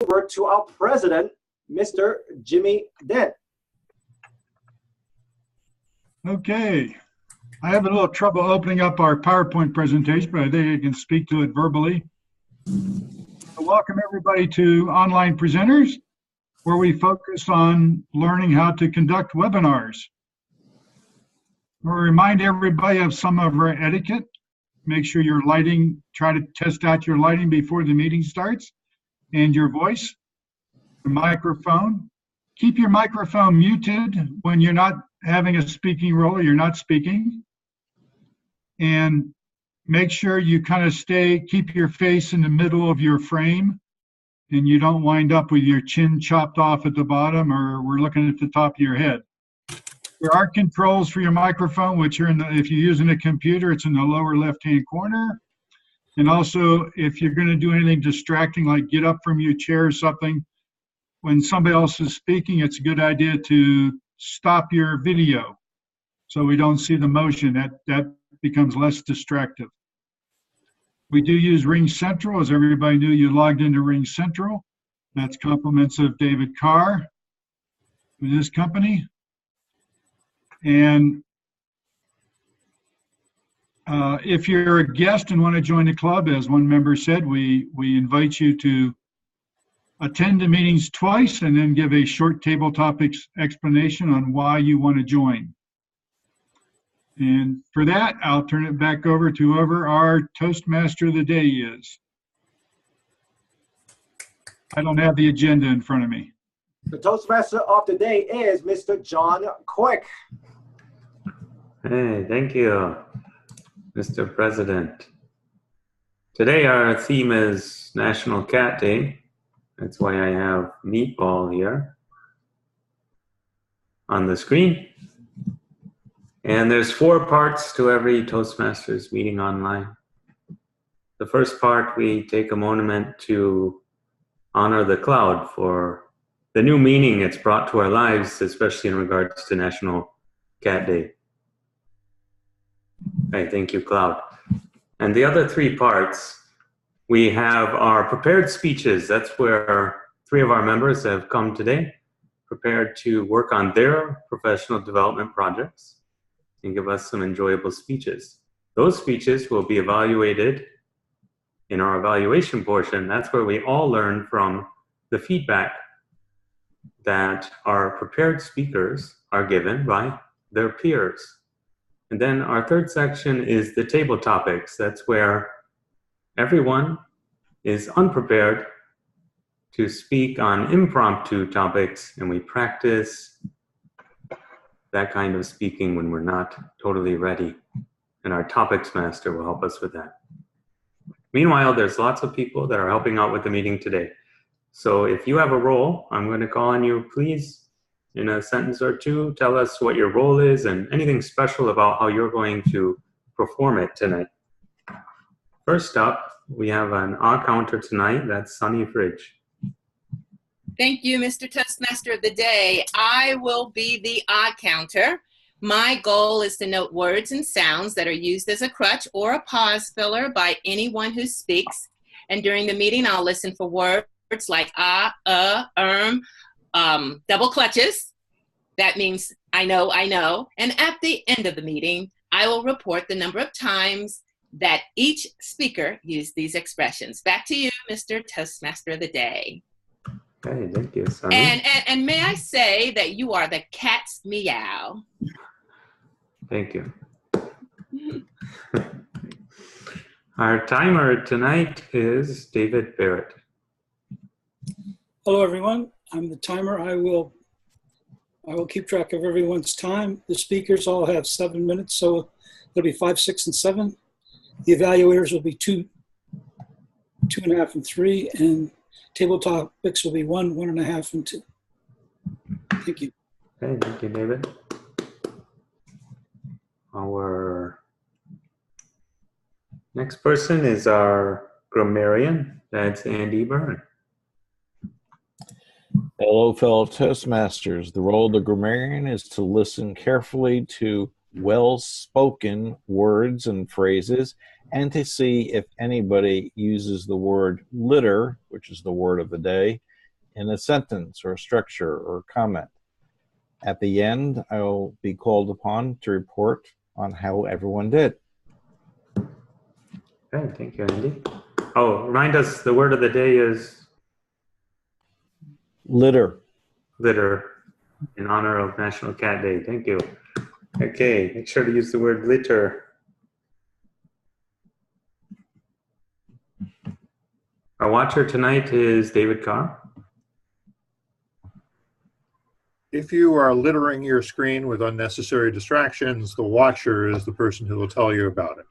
over to our president, Mr. Jimmy Dent. Okay. I have a little trouble opening up our PowerPoint presentation, but I think I can speak to it verbally. So welcome everybody to Online Presenters, where we focus on learning how to conduct webinars. We'll remind everybody of some of our etiquette. Make sure your lighting, try to test out your lighting before the meeting starts, and your voice, the microphone. Keep your microphone muted when you're not having a speaking role or you're not speaking. And make sure you kind of keep your face in the middle of your frame and you don't wind up with your chin chopped off at the bottom or we're looking at the top of your head. There are controls for your microphone, which are if you're using a computer, it's in the lower left-hand corner. And also, if you're going to do anything distracting, like get up from your chair or something, when somebody else is speaking, it's a good idea to stop your video so we don't see the motion. That becomes less distractive. We do use Ring Central. As everybody knew, you logged into Ring Central. That's compliments of David Carr with his company. And if you're a guest and want to join the club, as one member said, we invite you to attend the meetings twice and then give a short table topics explanation on why you want to join. And for that, I'll turn it back over to whoever our Toastmaster of the day is. I don't have the agenda in front of me. The Toastmaster of the day is Mr. John Quick. Hey, thank you, Mr. President. Today our theme is National Cat Day. That's why I have Meatball here on the screen. And there's 4 parts to every Toastmasters meeting online. The first part, we take a moment to honor the cloud for the new meaning it's brought to our lives, especially in regards to National Cat Day. Okay, thank you, Cloud. And the other 3 parts, we have our prepared speeches. That's where 3 of our members have come today, prepared to work on their professional development projects and give us some enjoyable speeches. Those speeches will be evaluated in our evaluation portion. That's where we all learn from the feedback that our prepared speakers are given by their peers. And then our third section is the table topics. That's where everyone is unprepared to speak on impromptu topics, and we practice that kind of speaking when we're not totally ready. And our topics master will help us with that. Meanwhile, there's lots of people that are helping out with the meeting today. So if you have a role, I'm going to call on you. Please, in a sentence or 2, tell us what your role is and anything special about how you're going to perform it tonight. First up, we have an counter tonight. That's Sunny Fridge. Thank you, Mr. Toastmaster of the day. I will be the odd counter. My goal is to note words and sounds that are used as a crutch or a pause filler by anyone who speaks. And during the meeting, I'll listen for words like double clutches. That means I know. And at the end of the meeting, I will report the number of times that each speaker used these expressions. Back to you, Mr. Toastmaster of the day. Hey, thank you, Sonny. And may I say that you are the cat's meow. Thank you. Our timer tonight is David Barrett. Hello, everyone. I'm the timer. I will keep track of everyone's time. The speakers all have 7 minutes, so it'll be 5, 6, and 7. The evaluators will be 2, 2.5, and 3, and table topics will be 1, 1.5, and 2. Thank you. Okay, thank you, David. Our next person is our grammarian. That's Andy Byrne. Hello, fellow Toastmasters. The role of the grammarian is to listen carefully to well-spoken words and phrases and to see if anybody uses the word litter, which is the word of the day, in a sentence or structure or comment. At the end, I will be called upon to report on how everyone did. Okay, thank you, Andy. Oh, remind us, the word of the day is Litter. litter, in honor of National Cat Day. Thank you. Okay, make sure to use the word litter. Our watcher tonight is David Carr. If you are littering your screen with unnecessary distractions, the watcher is the person who will tell you about it.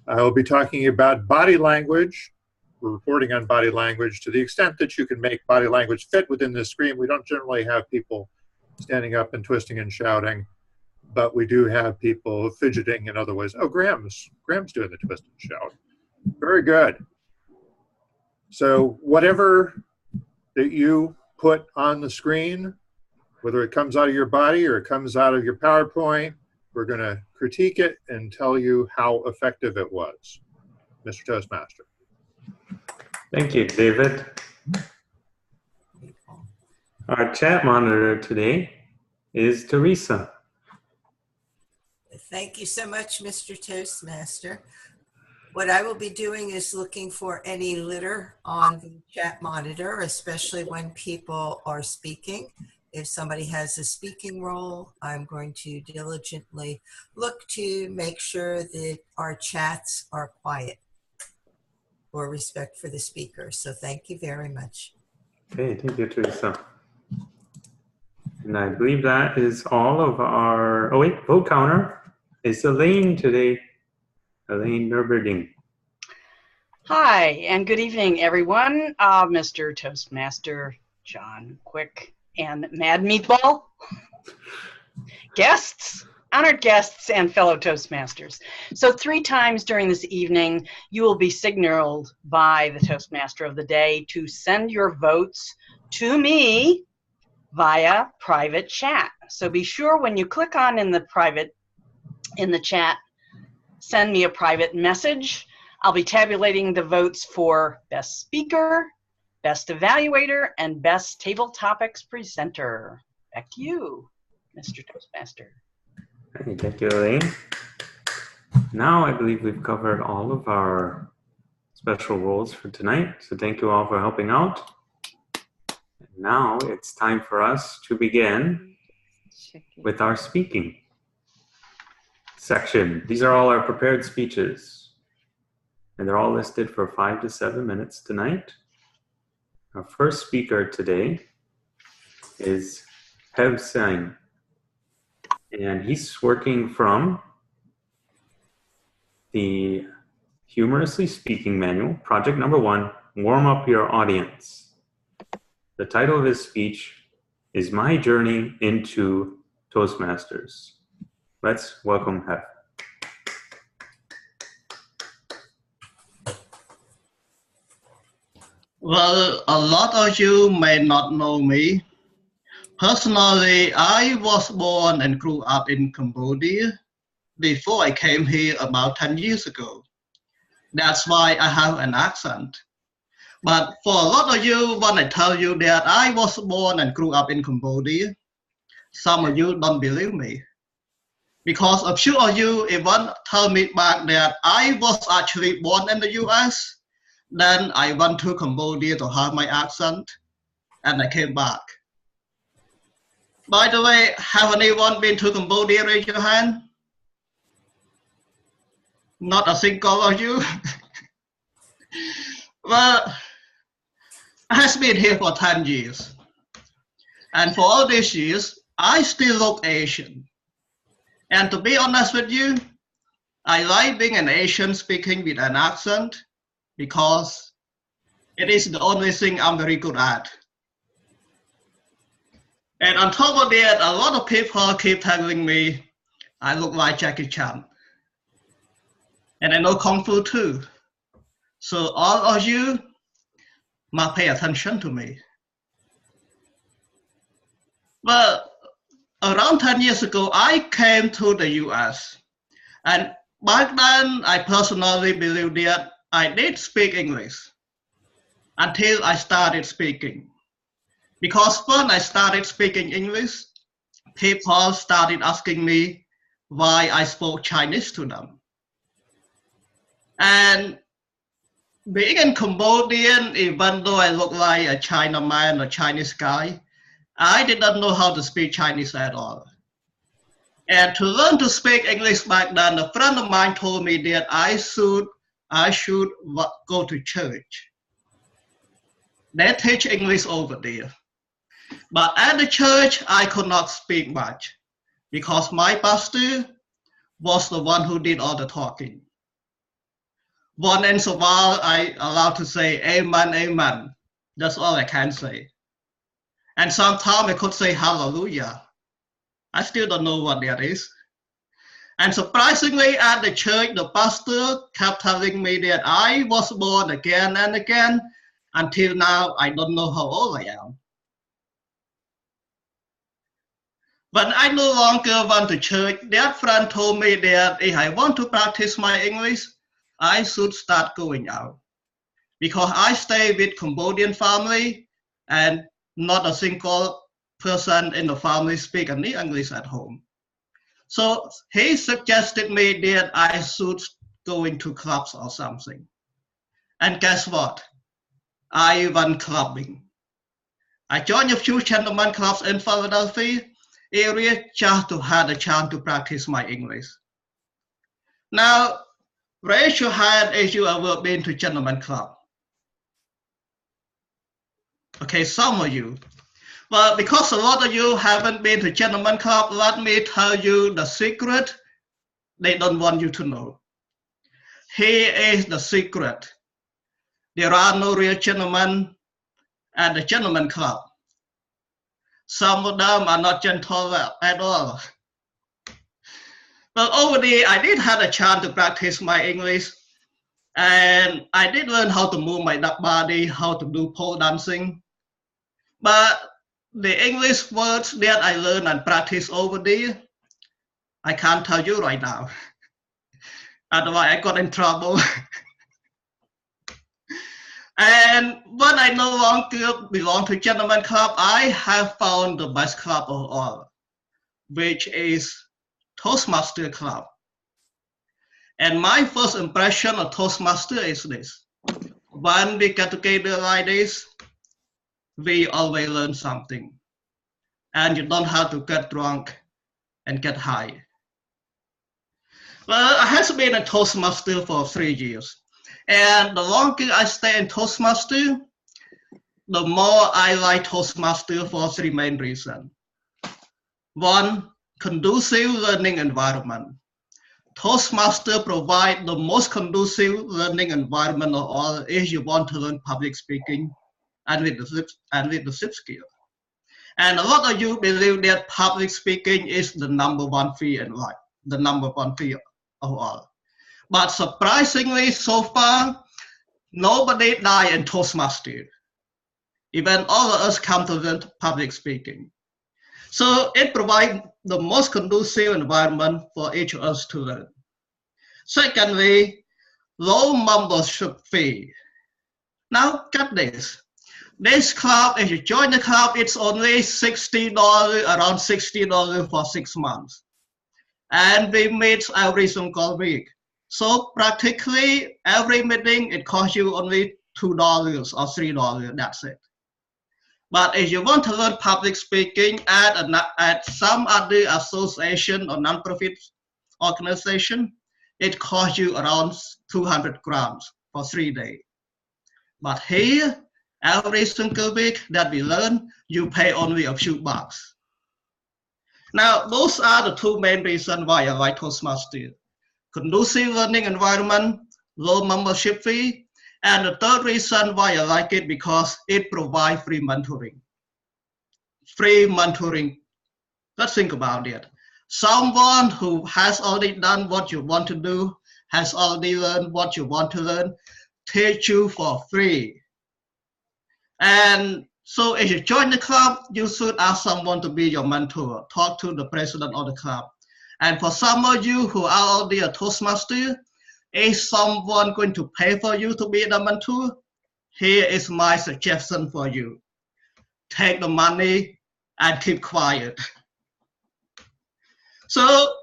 I will be talking about body language. We're reporting on body language to the extent that you can make body language fit within this screen. We don't generally have people standing up and twisting and shouting, but we do have people fidgeting in other ways. Oh, Graham's doing the twist and shout. Very good. So whatever that you put on the screen, whether it comes out of your body or it comes out of your PowerPoint, we're going to critique it and tell you how effective it was. Mr. Toastmaster. Thank you, David. Our chat monitor today is Teresa. Thank you so much, Mr. Toastmaster. What I will be doing is looking for any litter on the chat monitor, especially when people are speaking. If somebody has a speaking role, I'm going to diligently look to make sure that our chats are quiet for respect for the speaker. So thank you very much. Okay, thank you, Teresa. And I believe that is all of our, oh wait, vote counter is Elaine today. Elaine Nurberding. Hi, and good evening, everyone. Mr. Toastmaster John Quick and Mad Meatball, guests, honored guests, and fellow Toastmasters. So 3 times during this evening, you will be signaled by the Toastmaster of the day to send your votes to me via private chat. So be sure when you click on in the chat, send me a private message. I'll be tabulating the votes for Best Speaker, Best Evaluator, and Best Table Topics Presenter. Back to you, Mr. Toastmaster. Okay, thank you, Elaine. Now I believe we've covered all of our special roles for tonight. So thank you all for helping out. And now it's time for us to begin with our speaking section. These are all our prepared speeches, and they're all listed for 5 to 7 minutes tonight. Our first speaker today is Hev Singh, and he's working from the Humorously Speaking Manual, project number 1, Warm Up Your Audience. The title of his speech is My Journey into Toastmasters. Let's welcome Hev. Well, a lot of you may not know me. Personally, I was born and grew up in Cambodia before I came here about 10 years ago. That's why I have an accent. But for a lot of you, when I tell you that I was born and grew up in Cambodia, some of you don't believe me. Because a few of you even tell me back that I was actually born in the US. Then I went to Cambodia to have my accent, and I came back. By the way, have anyone been to Cambodia? Raise your hand. Not a single of you. Well, I have been here for 10 years. And for all these years, I still look Asian. And to be honest with you, I like being an Asian speaking with an accent, because it is the only thing I'm very good at. And on top of that, a lot of people keep telling me I look like Jackie Chan. And I know Kung Fu too. So all of you must pay attention to me. Well, around 10 years ago, I came to the US. And back then, I personally believed that I did speak English until I started speaking. Because when I started speaking English, people started asking me why I spoke Chinese to them. And being in Cambodian, even though I look like a Chinaman or Chinese guy, I didn't know how to speak Chinese at all. And to learn to speak English back then, a friend of mine told me that I should go to church. They teach English over there. But at the church, I could not speak much because my pastor was the one who did all the talking. Once in a while, I allowed to say amen, amen. That's all I can say. And sometimes I could say hallelujah. I still don't know what that is. And surprisingly, at the church, the pastor kept telling me that I was born again and again. Until now, I don't know how old I am. When I no longer went to church, that friend told me that if I want to practice my English, I should start going out. Because I stay with Cambodian family and not a single person in the family speak any English at home. So he suggested me that I should go into clubs or something. And guess what? I went clubbing. I joined a few gentlemen clubs in Philadelphia area just to have a chance to practice my English. Now, raise your hand if you ever been to gentleman club. Okay, some of you. Well, because a lot of you haven't been to gentleman club, let me tell you the secret they don't want you to know. Here is the secret. There are no real gentlemen at the gentleman club. Some of them are not gentle at all. But over there, I did have a chance to practice my English. And I did learn how to move my body, how to do pole dancing. But the English words that I learned and practiced over there, I can't tell you right now. Otherwise, I got in trouble. And when I no longer belong to Gentleman Club, I have found the best club of all, which is Toastmasters Club. And my first impression of Toastmasters is this. When we get together like this, we always learn something. And you don't have to get drunk and get high. Well, I have been a Toastmaster for 3 years. And the longer I stay in Toastmaster, the more I like Toastmaster for 3 main reasons. One, conducive learning environment. Toastmaster provide the most conducive learning environment of all if you want to learn public speaking and leadership skill. And a lot of you believe that public speaking is the #1 fear in life, the #1 fear of all. But surprisingly, so far, nobody died in Toastmasters. Even all of us come to learn public speaking. So it provides the most conducive environment for each of us to learn. Secondly, low membership fee. Now, get this. This club, if you join the club, it's only $60, around $60 for 6 months. And we meet every single week. So practically every meeting, it costs you only $2 or $3, that's it. But if you want to learn public speaking at some other association or non-profit organization, it costs you around 200 grams for 3 days. But here, every single week that we learn, you pay only a few bucks. Now, those are the 2 main reasons why I like Toastmasters. Conducive learning environment, low membership fee, and the third reason why I like it because it provides free mentoring. Free mentoring. Let's think about it. Someone who has already done what you want to do, has already learned what you want to learn, teach you for free. And so if you join the club, you should ask someone to be your mentor. Talk to the president of the club. And for some of you who are already a Toastmaster, is someone going to pay for you to be the mentor? Here is my suggestion for you. take the money, and keep quiet. So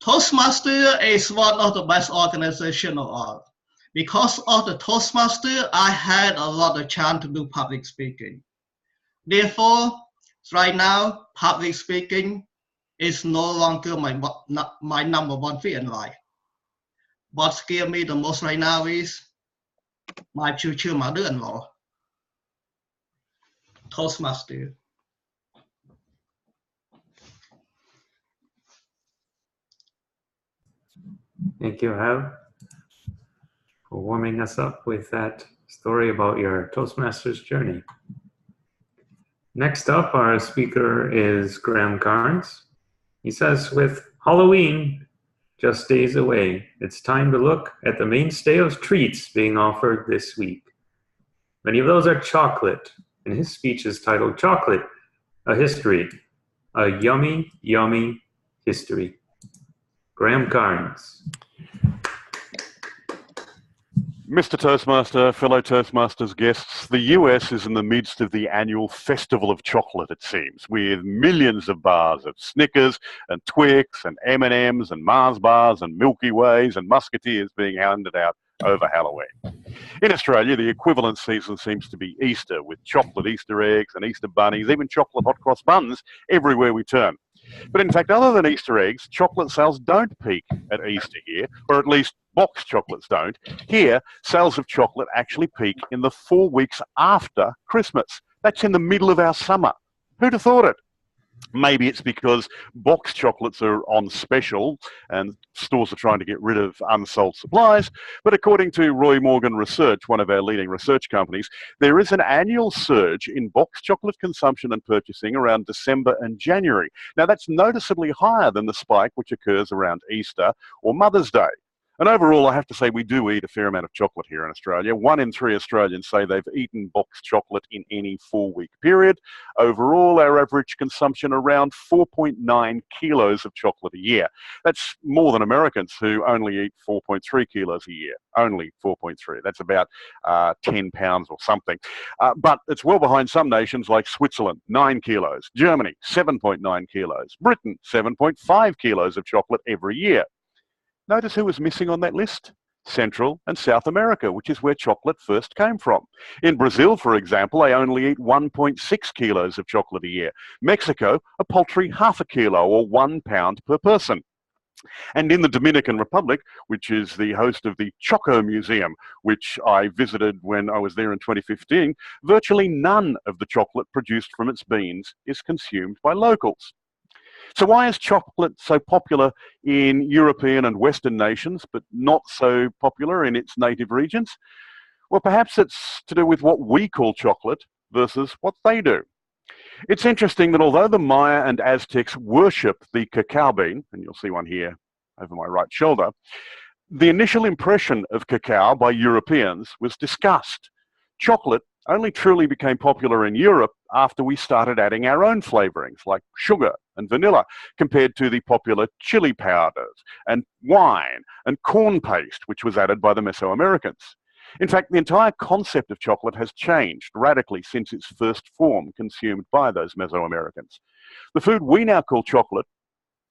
Toastmaster is one of the best organizations of all. Because of the Toastmaster, I had a lot of chance to do public speaking. Therefore, right now, public speaking is no longer my number one fear in life. What scares me the most right now is my future mother-in-law. Toastmaster. Thank you, Hal, for warming us up with that story about your Toastmasters journey. Next up, our speaker is Graham Carnes. He says, with Halloween just days away, it's time to look at the mainstay of treats being offered this week. Many of those are chocolate, and his speech is titled Chocolate, a History, a Yummy, Yummy History. Graham Carnes. Mr. Toastmaster, fellow Toastmasters guests, the US is in the midst of the annual Festival of Chocolate, it seems, with millions of bars of Snickers and Twix and M&Ms and Mars bars and Milky Ways and Musketeers being handed out over Halloween. In Australia, the equivalent season seems to be Easter, with chocolate Easter eggs and Easter bunnies, even chocolate hot cross buns everywhere we turn. But in fact, other than Easter eggs, chocolate sales don't peak at Easter here, or at least boxed chocolates don't. Here, sales of chocolate actually peak in the 4 weeks after Christmas. That's in the middle of our summer. Who'd have thought it? Maybe it's because boxed chocolates are on special and stores are trying to get rid of unsold supplies. But according to Roy Morgan Research, one of our leading research companies, there is an annual surge in boxed chocolate consumption and purchasing around December and January. Now, that's noticeably higher than the spike which occurs around Easter or Mother's Day. And overall, I have to say we do eat a fair amount of chocolate here in Australia. 1 in 3 Australians say they've eaten boxed chocolate in any 4-week period. Overall, our average consumption around 4.9 kilos of chocolate a year. That's more than Americans who only eat 4.3 kilos a year. Only 4.3. That's about 10 pounds or something. But it's well behind some nations like Switzerland, 9 kilos. Germany, 7.9 kilos. Britain, 7.5 kilos of chocolate every year. Notice who was missing on that list? Central and South America, which is where chocolate first came from. In Brazil, for example, they only eat 1.6 kilos of chocolate a year. Mexico, a paltry half a kilo or 1 pound per person. And in the Dominican Republic, which is the host of the Choco Museum, which I visited when I was there in 2015, virtually none of the chocolate produced from its beans is consumed by locals. So why is chocolate so popular in European and Western nations, but not so popular in its native regions? Well, perhaps it's to do with what we call chocolate versus what they do. It's interesting that although the Maya and Aztecs worship the cacao bean, and you'll see one here over my right shoulder, the initial impression of cacao by Europeans was disgust. Chocolate only truly became popular in Europe after we started adding our own flavorings like sugar and vanilla, compared to the popular chili powders and wine and corn paste, which was added by the Mesoamericans. In fact, the entire concept of chocolate has changed radically since its first form consumed by those Mesoamericans. The food we now call chocolate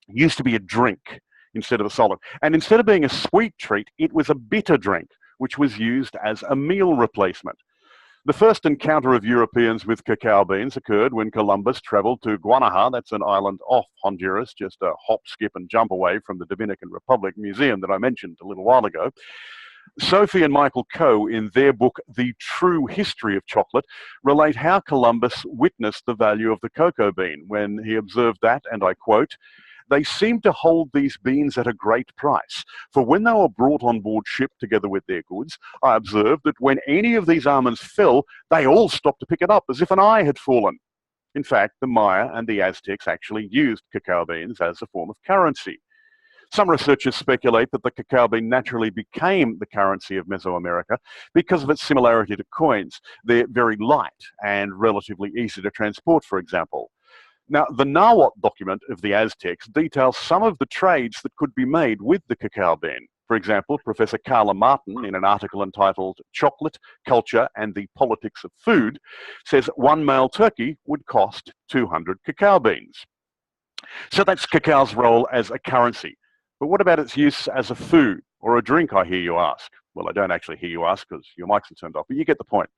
used to be a drink instead of a solid. And instead of being a sweet treat, it was a bitter drink, which was used as a meal replacement. The first encounter of Europeans with cacao beans occurred when Columbus traveled to Guanaja. That's an island off Honduras, just a hop, skip, and jump away from the Dominican Republic Museum that I mentioned a little while ago. Sophie and Michael Coe, in their book, The True History of Chocolate, relate how Columbus witnessed the value of the cocoa bean when he observed that, and I quote, "They seemed to hold these beans at a great price, for when they were brought on board ship together with their goods, I observed that when any of these almonds fell, they all stopped to pick it up as if an eye had fallen." In fact, the Maya and the Aztecs actually used cacao beans as a form of currency. Some researchers speculate that the cacao bean naturally became the currency of Mesoamerica because of its similarity to coins. They're very light and relatively easy to transport, for example. Now, the Nahuatl document of the Aztecs details some of the trades that could be made with the cacao bean. For example, Professor Carla Martin, in an article entitled Chocolate, Culture and the Politics of Food, says one male turkey would cost 200 cacao beans. So that's cacao's role as a currency. But what about its use as a food or a drink, I hear you ask? Well, I don't actually hear you ask because your mics are turned off, but you get the point.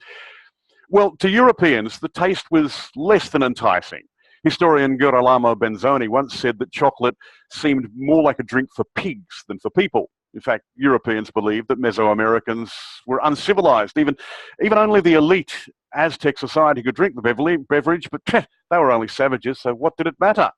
Well, to Europeans, the taste was less than enticing. Historian Girolamo Benzoni once said that chocolate seemed more like a drink for pigs than for people. In fact, Europeans believed that Mesoamericans were uncivilized. Even only the elite Aztec society could drink the beverage, but they were only savages, so what did it matter?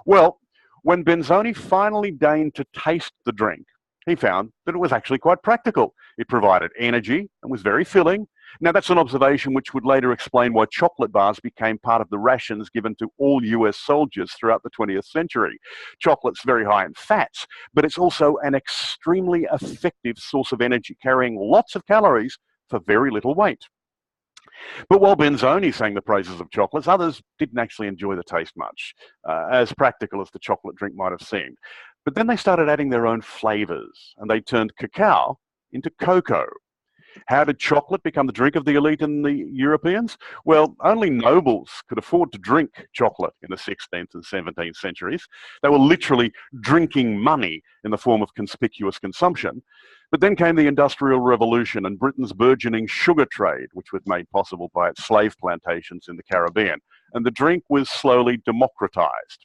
Well, when Benzoni finally deigned to taste the drink, he found that it was actually quite practical. It provided energy and was very filling. Now, that's an observation which would later explain why chocolate bars became part of the rations given to all US soldiers throughout the 20th century. Chocolate's very high in fats, but it's also an extremely effective source of energy, carrying lots of calories for very little weight. But while Benzoni sang the praises of chocolates, others didn't actually enjoy the taste much, as practical as the chocolate drink might have seemed. But then they started adding their own flavors, and they turned cacao into cocoa. How did chocolate become the drink of the elite and the Europeans? Well, only nobles could afford to drink chocolate in the 16th and 17th centuries. They were literally drinking money in the form of conspicuous consumption. But then came the Industrial Revolution and Britain's burgeoning sugar trade, which was made possible by its slave plantations in the Caribbean. And the drink was slowly democratized.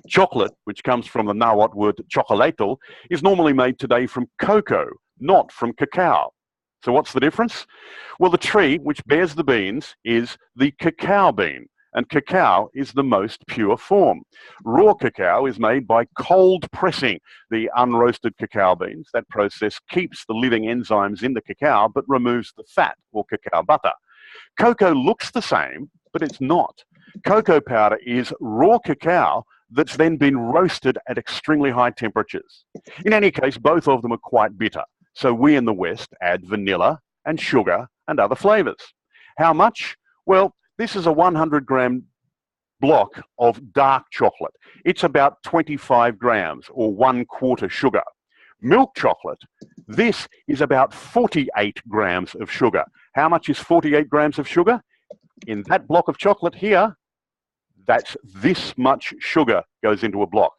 Chocolate, which comes from the Nahuatl word chocolato, is normally made today from cocoa, not from cacao. So what's the difference? Well, the tree which bears the beans is the cacao bean, and cacao is the most pure form. Raw cacao is made by cold pressing the unroasted cacao beans. That process keeps the living enzymes in the cacao, but removes the fat, or cacao butter. Cocoa looks the same, but it's not. Cocoa powder is raw cacao that's then been roasted at extremely high temperatures. In any case, both of them are quite bitter. So we in the West add vanilla and sugar and other flavors. How much? Well, this is a 100-gram block of dark chocolate. It's about 25 grams or 1/4 sugar. Milk chocolate, this is about 48 grams of sugar. How much is 48 grams of sugar? In that block of chocolate here, that's this much sugar goes into a block.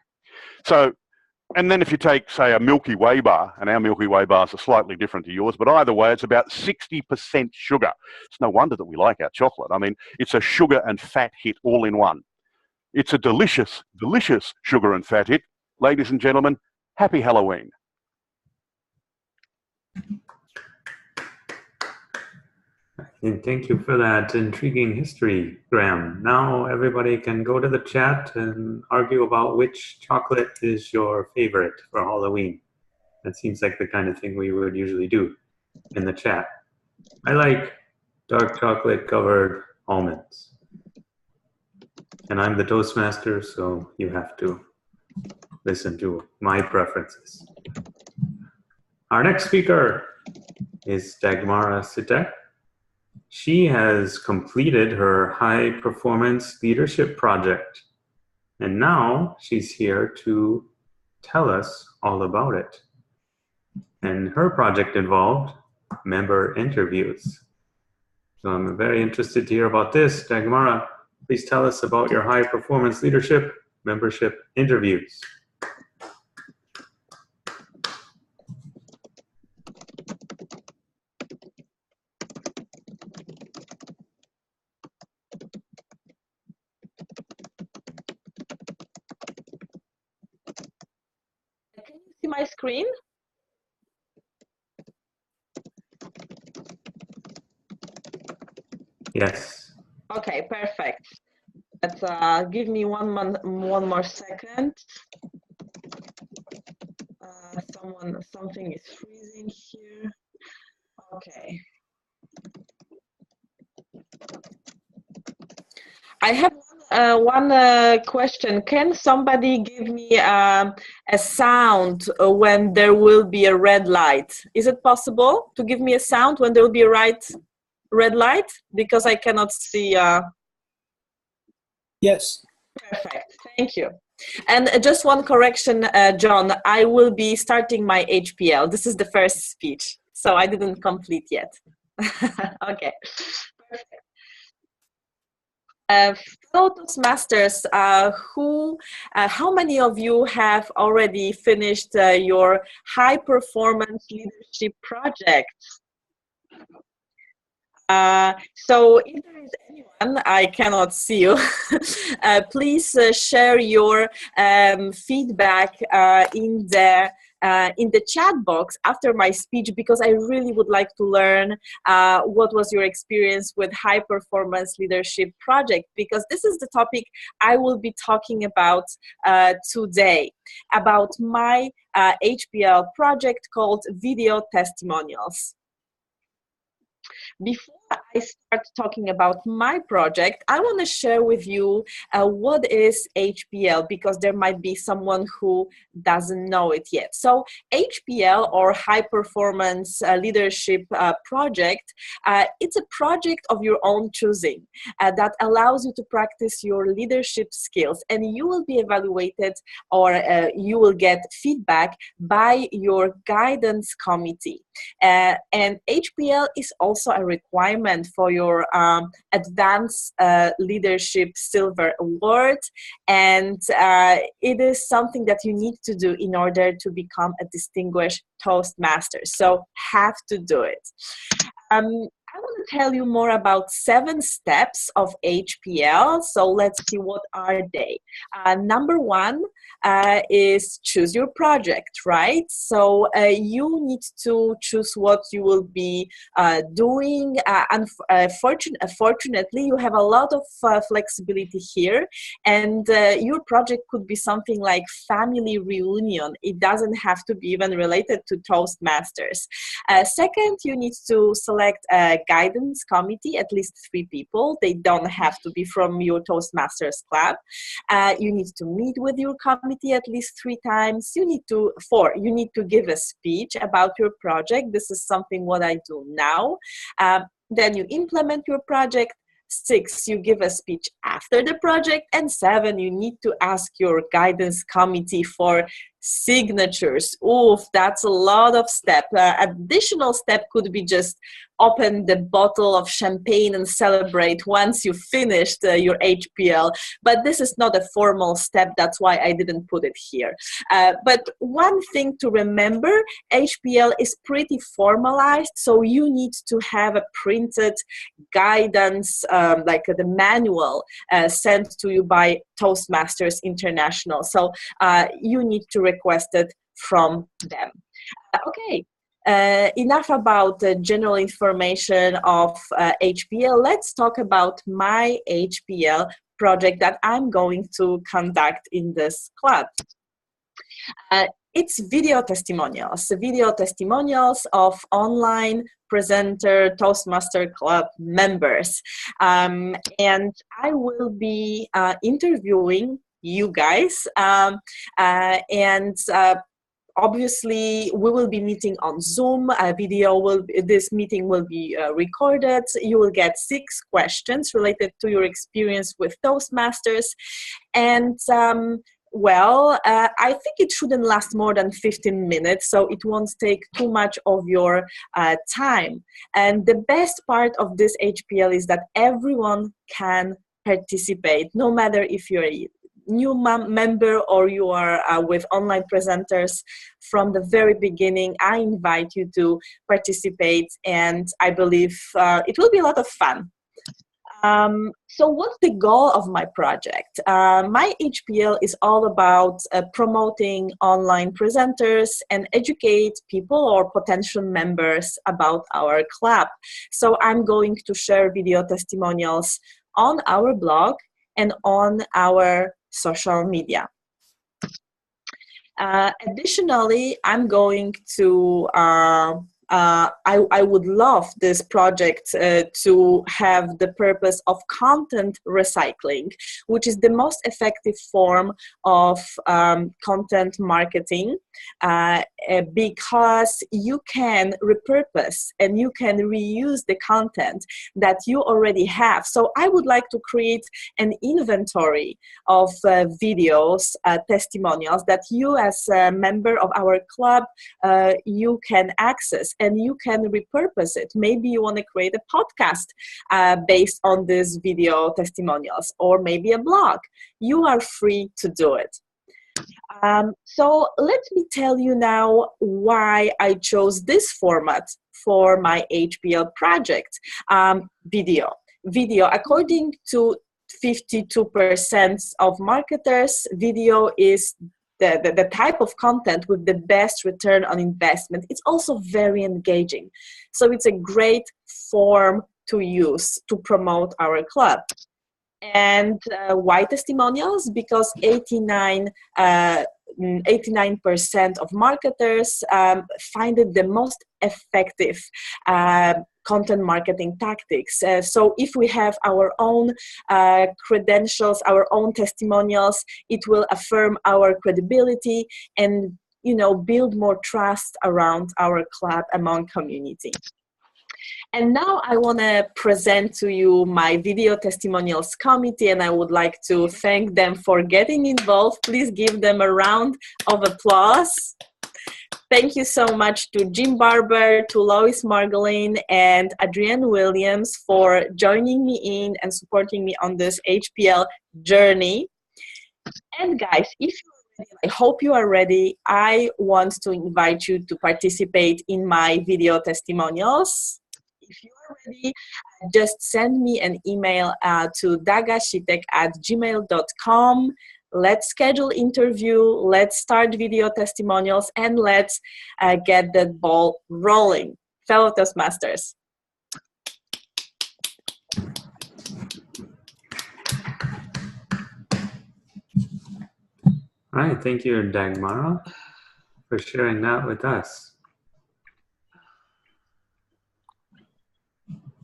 So, and then if you take, say, a Milky Way bar, and our Milky Way bars are slightly different to yours, but either way, it's about 60% sugar. It's no wonder that we like our chocolate. I mean, it's a sugar and fat hit all in one. It's a delicious, delicious sugar and fat hit. Ladies and gentlemen, happy Halloween. And thank you for that intriguing history, Graham. Now everybody can go to the chat and argue about which chocolate is your favorite for Halloween. That seems like the kind of thing we would usually do in the chat. I like dark chocolate covered almonds. And I'm the Toastmaster, so you have to listen to my preferences. Our next speaker is Dagmara Sitek. She has completed her high performance leadership project, and now she's here to tell us all about it. And her project involved member interviews. So I'm very interested to hear about this. Dagmara, please tell us about your high performance leadership membership interviews. My screen? Yes. Okay, perfect. But give me one more second. Something is freezing here. Okay. I have one question. Can somebody give me a sound when there will be a red light? Is it possible to give me a sound when there will be a red light? Because I cannot see. Yes. Perfect. Thank you. And just one correction, John, I will be starting my HPL. This is the first speech, so I didn't complete yet. Okay. Fellow Toastmasters, how many of you have already finished your high performance leadership projects? So if there is anyone, I cannot see you, please share your feedback in the chat box after my speech, because I really would like to learn what was your experience with high performance leadership project, because this is the topic I will be talking about today, about my HPL project called Video Testimonials. Before I start talking about my project, I want to share with you what is HPL, because there might be someone who doesn't know it yet. So HPL, or High Performance Leadership Project, it's a project of your own choosing that allows you to practice your leadership skills, and you will be evaluated, or you will get feedback by your guidance committee. And HPL is also a requirement for your Advanced Leadership Silver Award, and it is something that you need to do in order to become a distinguished Toastmaster. So have to do it. I want to tell you more about 7 steps of HPL. So let's see, what are they? Number 1 is choose your project, right? So you need to choose what you will be doing. Fortunately, you have a lot of flexibility here, and your project could be something like family reunion. It doesn't have to be even related to Toastmasters. Second, you need to select a guidance committee, at least 3 people. They don't have to be from your Toastmasters club. You need to meet with your committee at least 3 times. You need to give a speech about your project. This is something what I do now. Then you implement your project. 6, you give a speech after the project. And 7, you need to ask your guidance committee for signatures. Oof, that's a lot of steps. Additional step could be just open the bottle of champagne and celebrate once you finished your HPL. But this is not a formal step. That's why I didn't put it here. But one thing to remember, HPL is pretty formalized. So you need to have a printed guidance, like the manual sent to you by Toastmasters International. So you need to request it from them. Okay. Enough about the general information of HPL. Let's talk about my HPL project that I'm going to conduct in this club. It's video testimonials of online presenter Toastmaster Club members. And I will be interviewing you guys, obviously, we will be meeting on Zoom. This meeting will be recorded. You will get 6 questions related to your experience with Toastmasters. And I think it shouldn't last more than 15 minutes, so it won't take too much of your time. And the best part of this HPL is that everyone can participate, no matter if you're a new member or you are with online presenters from the very beginning. I invite you to participate, and I believe it will be a lot of fun. So what's the goal of my project? My HPL is all about promoting online presenters and educate people or potential members about our club. So I'm going to share video testimonials on our blog and on our social media. Additionally, I'm going to I would love this project to have the purpose of content recycling, which is the most effective form of content marketing, because you can repurpose and you can reuse the content that you already have. So I would like to create an inventory of videos, testimonials that you as a member of our club, you can access and you can repurpose it. Maybe you want to create a podcast based on these video testimonials, or maybe a blog. You are free to do it. So let me tell you now why I chose this format for my HPL project. Video, according to 52% of marketers, video is the type of content with the best return on investment. It's also very engaging. So it's a great form to use to promote our club. And why testimonials? Because 89% of marketers find it the most effective content marketing tactics. So if we have our own credentials, our own testimonials, it will affirm our credibility and, you know, build more trust around our club among community. And now I want to present to you my video testimonials committee, and I would like to thank them for getting involved. Please give them a round of applause. Thank you so much to Jim Barber, to Lois Margolin, and Adrienne Williams for joining me in and supporting me on this HPL journey. And guys, if you're ready, I hope you are ready, I want to invite you to participate in my video testimonials. If you are ready, just send me an email to dagashitek@gmail.com. Let's schedule interview, let's start video testimonials, and let's get that ball rolling. Fellow Toastmasters. All right, thank you, Dagmara, for sharing that with us.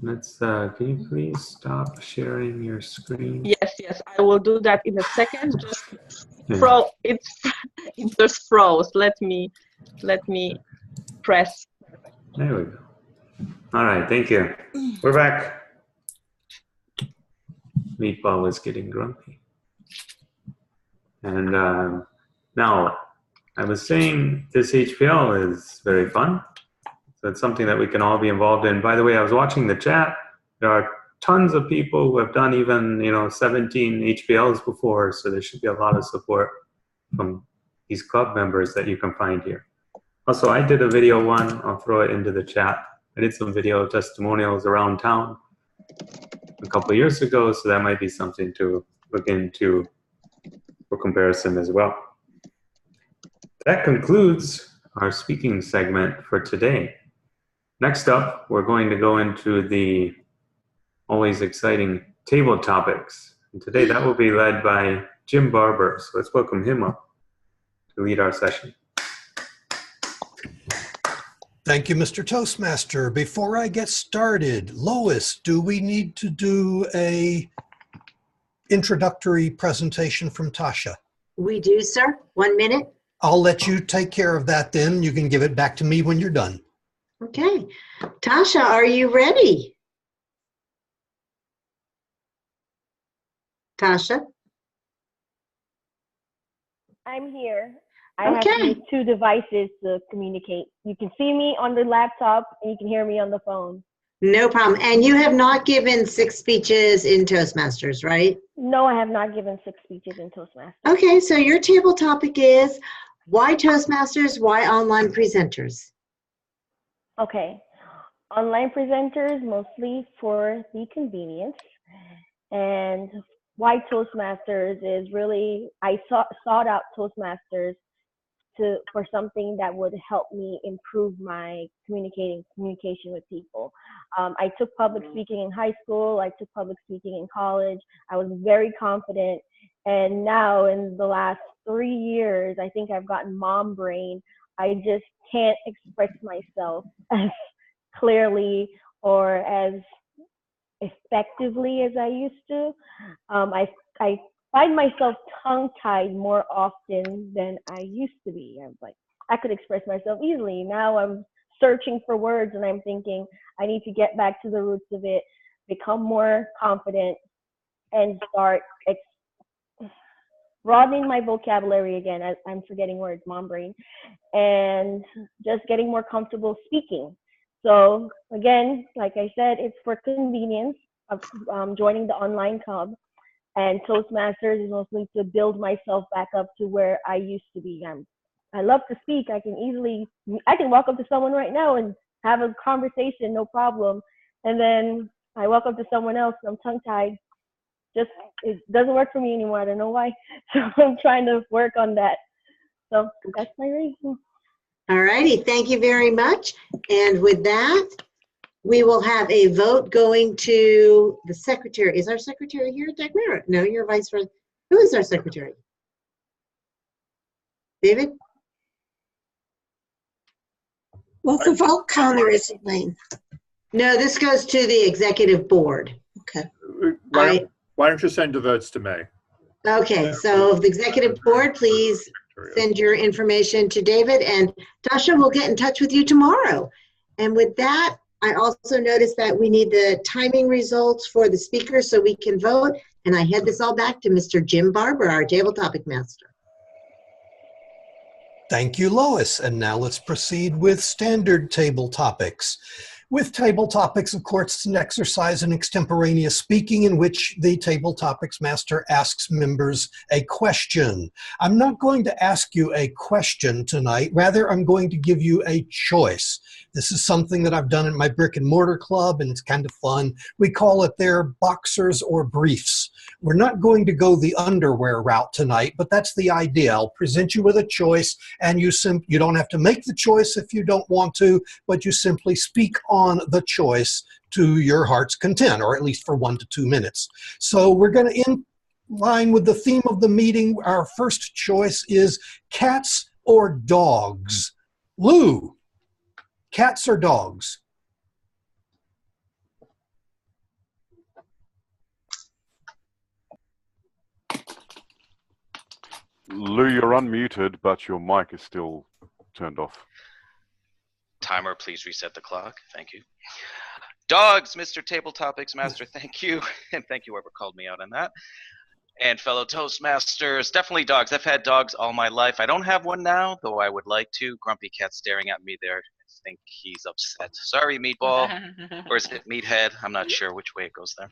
Let's, can you please stop sharing your screen? Yes, I will do that in a second. Just it just froze. Let me press. There we go. All right, thank you. We're back. Meatball was getting grumpy. And now, I was saying this HPL is very fun. So it's something that we can all be involved in. By the way, I was watching the chat. There are tons of people who have done even, 17 HPLs before. So there should be a lot of support from these club members that you can find here. Also, I did a video one. I'll throw it into the chat. I did some video testimonials around town a couple of years ago. So that might be something to look into for comparison as well. That concludes our speaking segment for today. Next up, we're going to go into the always exciting table topics. And today that will be led by Jim Barber. So let's welcome him up to lead our session. Thank you, Mr. Toastmaster. Before I get started, Lois, do we need to do a introductory presentation from Tasha? We do, sir. 1 minute. I'll let you take care of that then. You can give it back to me when you're done. Okay. Tasha, are you ready? Tasha? I'm here. I have to use 2 devices to communicate. You can see me on the laptop and you can hear me on the phone. No problem. And you have not given 6 speeches in Toastmasters, right? No, I have not given 6 speeches in Toastmasters. Okay, so your table topic is why Toastmasters, why online presenters? Okay. Online presenters mostly for the convenience. And why Toastmasters is really, I sought out Toastmasters for something that would help me improve my communication with people. I took public speaking in high school. I took public speaking in college. I was very confident. And now in the last 3 years, I think I've gotten mom brain I just can't express myself as clearly or as effectively as I used to. I find myself tongue-tied more often than I used to be. I'm like, I could express myself easily. Now I'm searching for words and I'm thinking I need to get back to the roots of it, become more confident, and start broadening my vocabulary again. I'm forgetting words, mom brain, and just getting more comfortable speaking. So again, like I said, it's for convenience of joining the online club, and Toastmasters is mostly to build myself back up to where I used to be. I love to speak. I can walk up to someone right now and have a conversation, no problem. And then I walk up to someone else, I'm tongue-tied. Just, it doesn't work for me anymore. I don't know why. So I'm trying to work on that. So that's my reason. All righty, thank you very much. And with that, we will have a vote going to the secretary. Is our secretary here, Dagmara? No, you're vice president. Who is our secretary? David? Well, the vote counter is Elaine. No, this goes to the executive board. Okay. Why don't you send the votes to me? Okay, so the executive board, please send your information to David, and Tasha will get in touch with you tomorrow. And with that, I also noticed that we need the timing results for the speakers so we can vote. And I head this all back to Mr. Jim Barber, our table topic master. Thank you, Lois. And now let's proceed with standard table topics. With table topics, of course, it's an exercise in extemporaneous speaking in which the table topics master asks members a question. I'm not going to ask you a question tonight. Rather, I'm going to give you a choice. This is something that I've done in my brick and mortar club, and it's kind of fun. We call it their boxers or briefs. We're not going to go the underwear route tonight, but that's the idea. I'll present you with a choice, and you don't have to make the choice if you don't want to, but you simply speak on the choice to your heart's content, or at least for 1 to 2 minutes. So we're going to, in line with the theme of the meeting, our first choice is cats or dogs. Lou, cats or dogs? Lou, you're unmuted, but your mic is still turned off. Timer, please reset the clock. Thank you. Dogs, Mr. Table Topics Master, thank you. And thank you whoever called me out on that. And fellow Toastmasters, definitely dogs. I've had dogs all my life. I don't have one now, though I would like to. Grumpy Cat staring at me there. I think he's upset. Sorry, Meatball. Or is it Meathead? I'm not sure which way it goes there.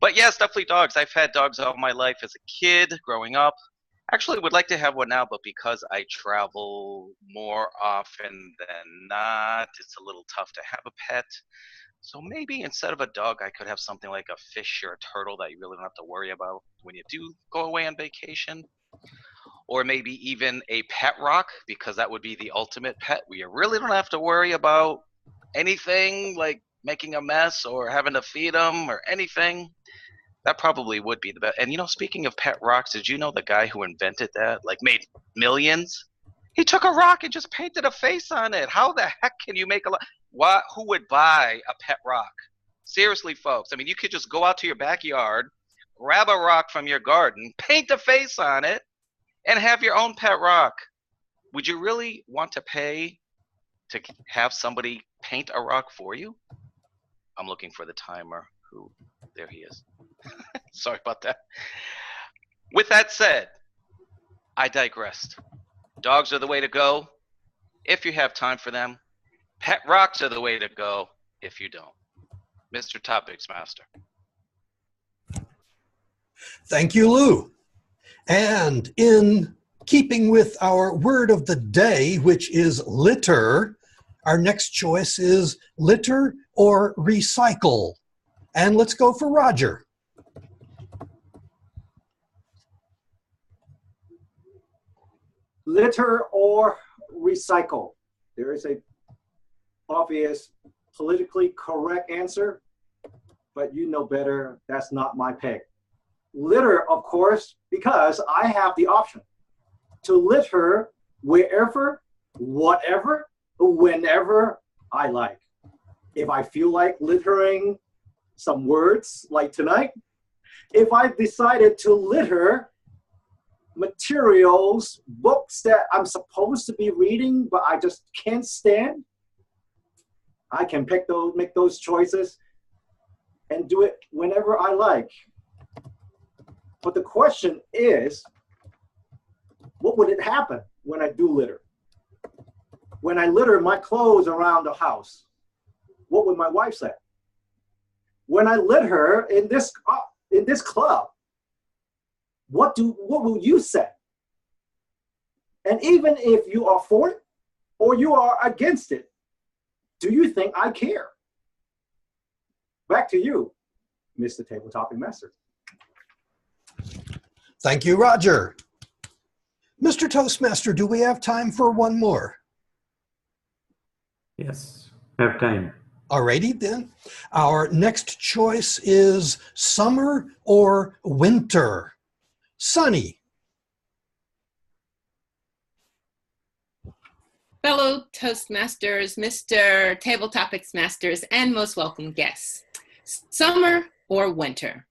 But yes, definitely dogs. I've had dogs all my life as a kid, growing up. Actually, would like to have one now, but because I travel more often than not, it's a little tough to have a pet. So maybe instead of a dog, I could have something like a fish or a turtle that you really don't have to worry about when you do go away on vacation. Or maybe even a pet rock, because that would be the ultimate pet where you really don't have to worry about anything like making a mess or having to feed them or anything. That probably would be the best. And, you know, speaking of pet rocks, did you know the guy who invented that, like, made millions? He took a rock and just painted a face on it. How the heck can you make a lot? Who would buy a pet rock? Seriously, folks. I mean, you could just go out to your backyard, grab a rock from your garden, paint a face on it, and have your own pet rock. Would you really want to pay to have somebody paint a rock for you? I'm looking for the timer. There he is. Sorry about that. With that said, I digressed. Dogs are the way to go if you have time for them. Pet rocks are the way to go if you don't. Mr. Topics Master. Thank you, Lou. And in keeping with our word of the day, which is litter, our next choice is litter or recycle. And let's go for Roger. Litter or recycle? There is a obvious politically correct answer, but you know better. That's not my pick. Litter, of course, because I have the option to litter wherever whatever, whenever I like. If I feel like littering some words like tonight, if I decided to litter materials, books that I'm supposed to be reading, but I just can't stand, I can make those choices and do it whenever I like. But the question is, what would it happen when I do litter? When I litter my clothes around the house, what would my wife say? When I litter in this club, what will you say? And even if you are for it or you are against it, do you think I care? Back to you, Mr. Table Topic Master. Thank you, Roger. Mr. Toastmaster, do we have time for one more? Yes, have time. Alrighty then. Our next choice is summer or winter. Sunny. Fellow Toastmasters, Mr. Table Topics Masters, and most welcome guests. Summer or winter?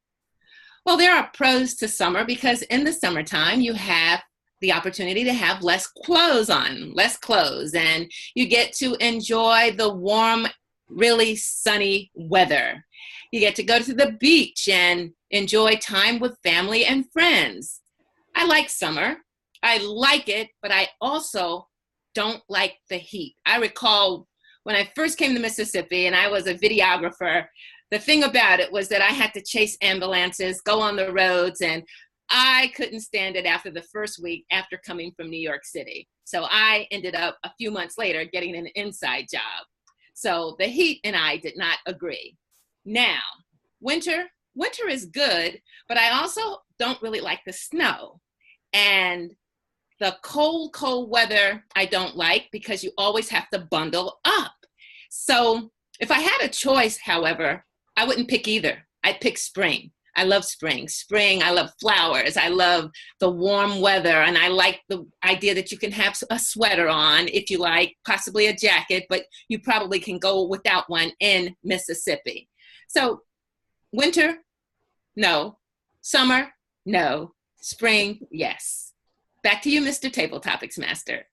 Well, there are pros to summer because in the summertime you have the opportunity to have less clothes on, and you get to enjoy the warm, really sunny weather. You get to go to the beach and enjoy time with family and friends. I like summer. I like it, but I also don't like the heat. I recall when I first came to Mississippi and I was a videographer, the thing about it was that I had to chase ambulances, go on the roads, and I couldn't stand it after the first week after coming from New York City. So I ended up a few months later getting an inside job. So the heat and I did not agree. Now, winter is good, but I also don't really like the snow. And the cold weather I don't like because you always have to bundle up. So if I had a choice, however, I wouldn't pick either. I'd pick spring. I love spring. I love flowers. I love the warm weather. And I like the idea that you can have a sweater on if you like, possibly a jacket, but you probably can go without one in Mississippi. So winter, no. Summer, no. Spring, yes. Back to you, Mr. Table Topics Master.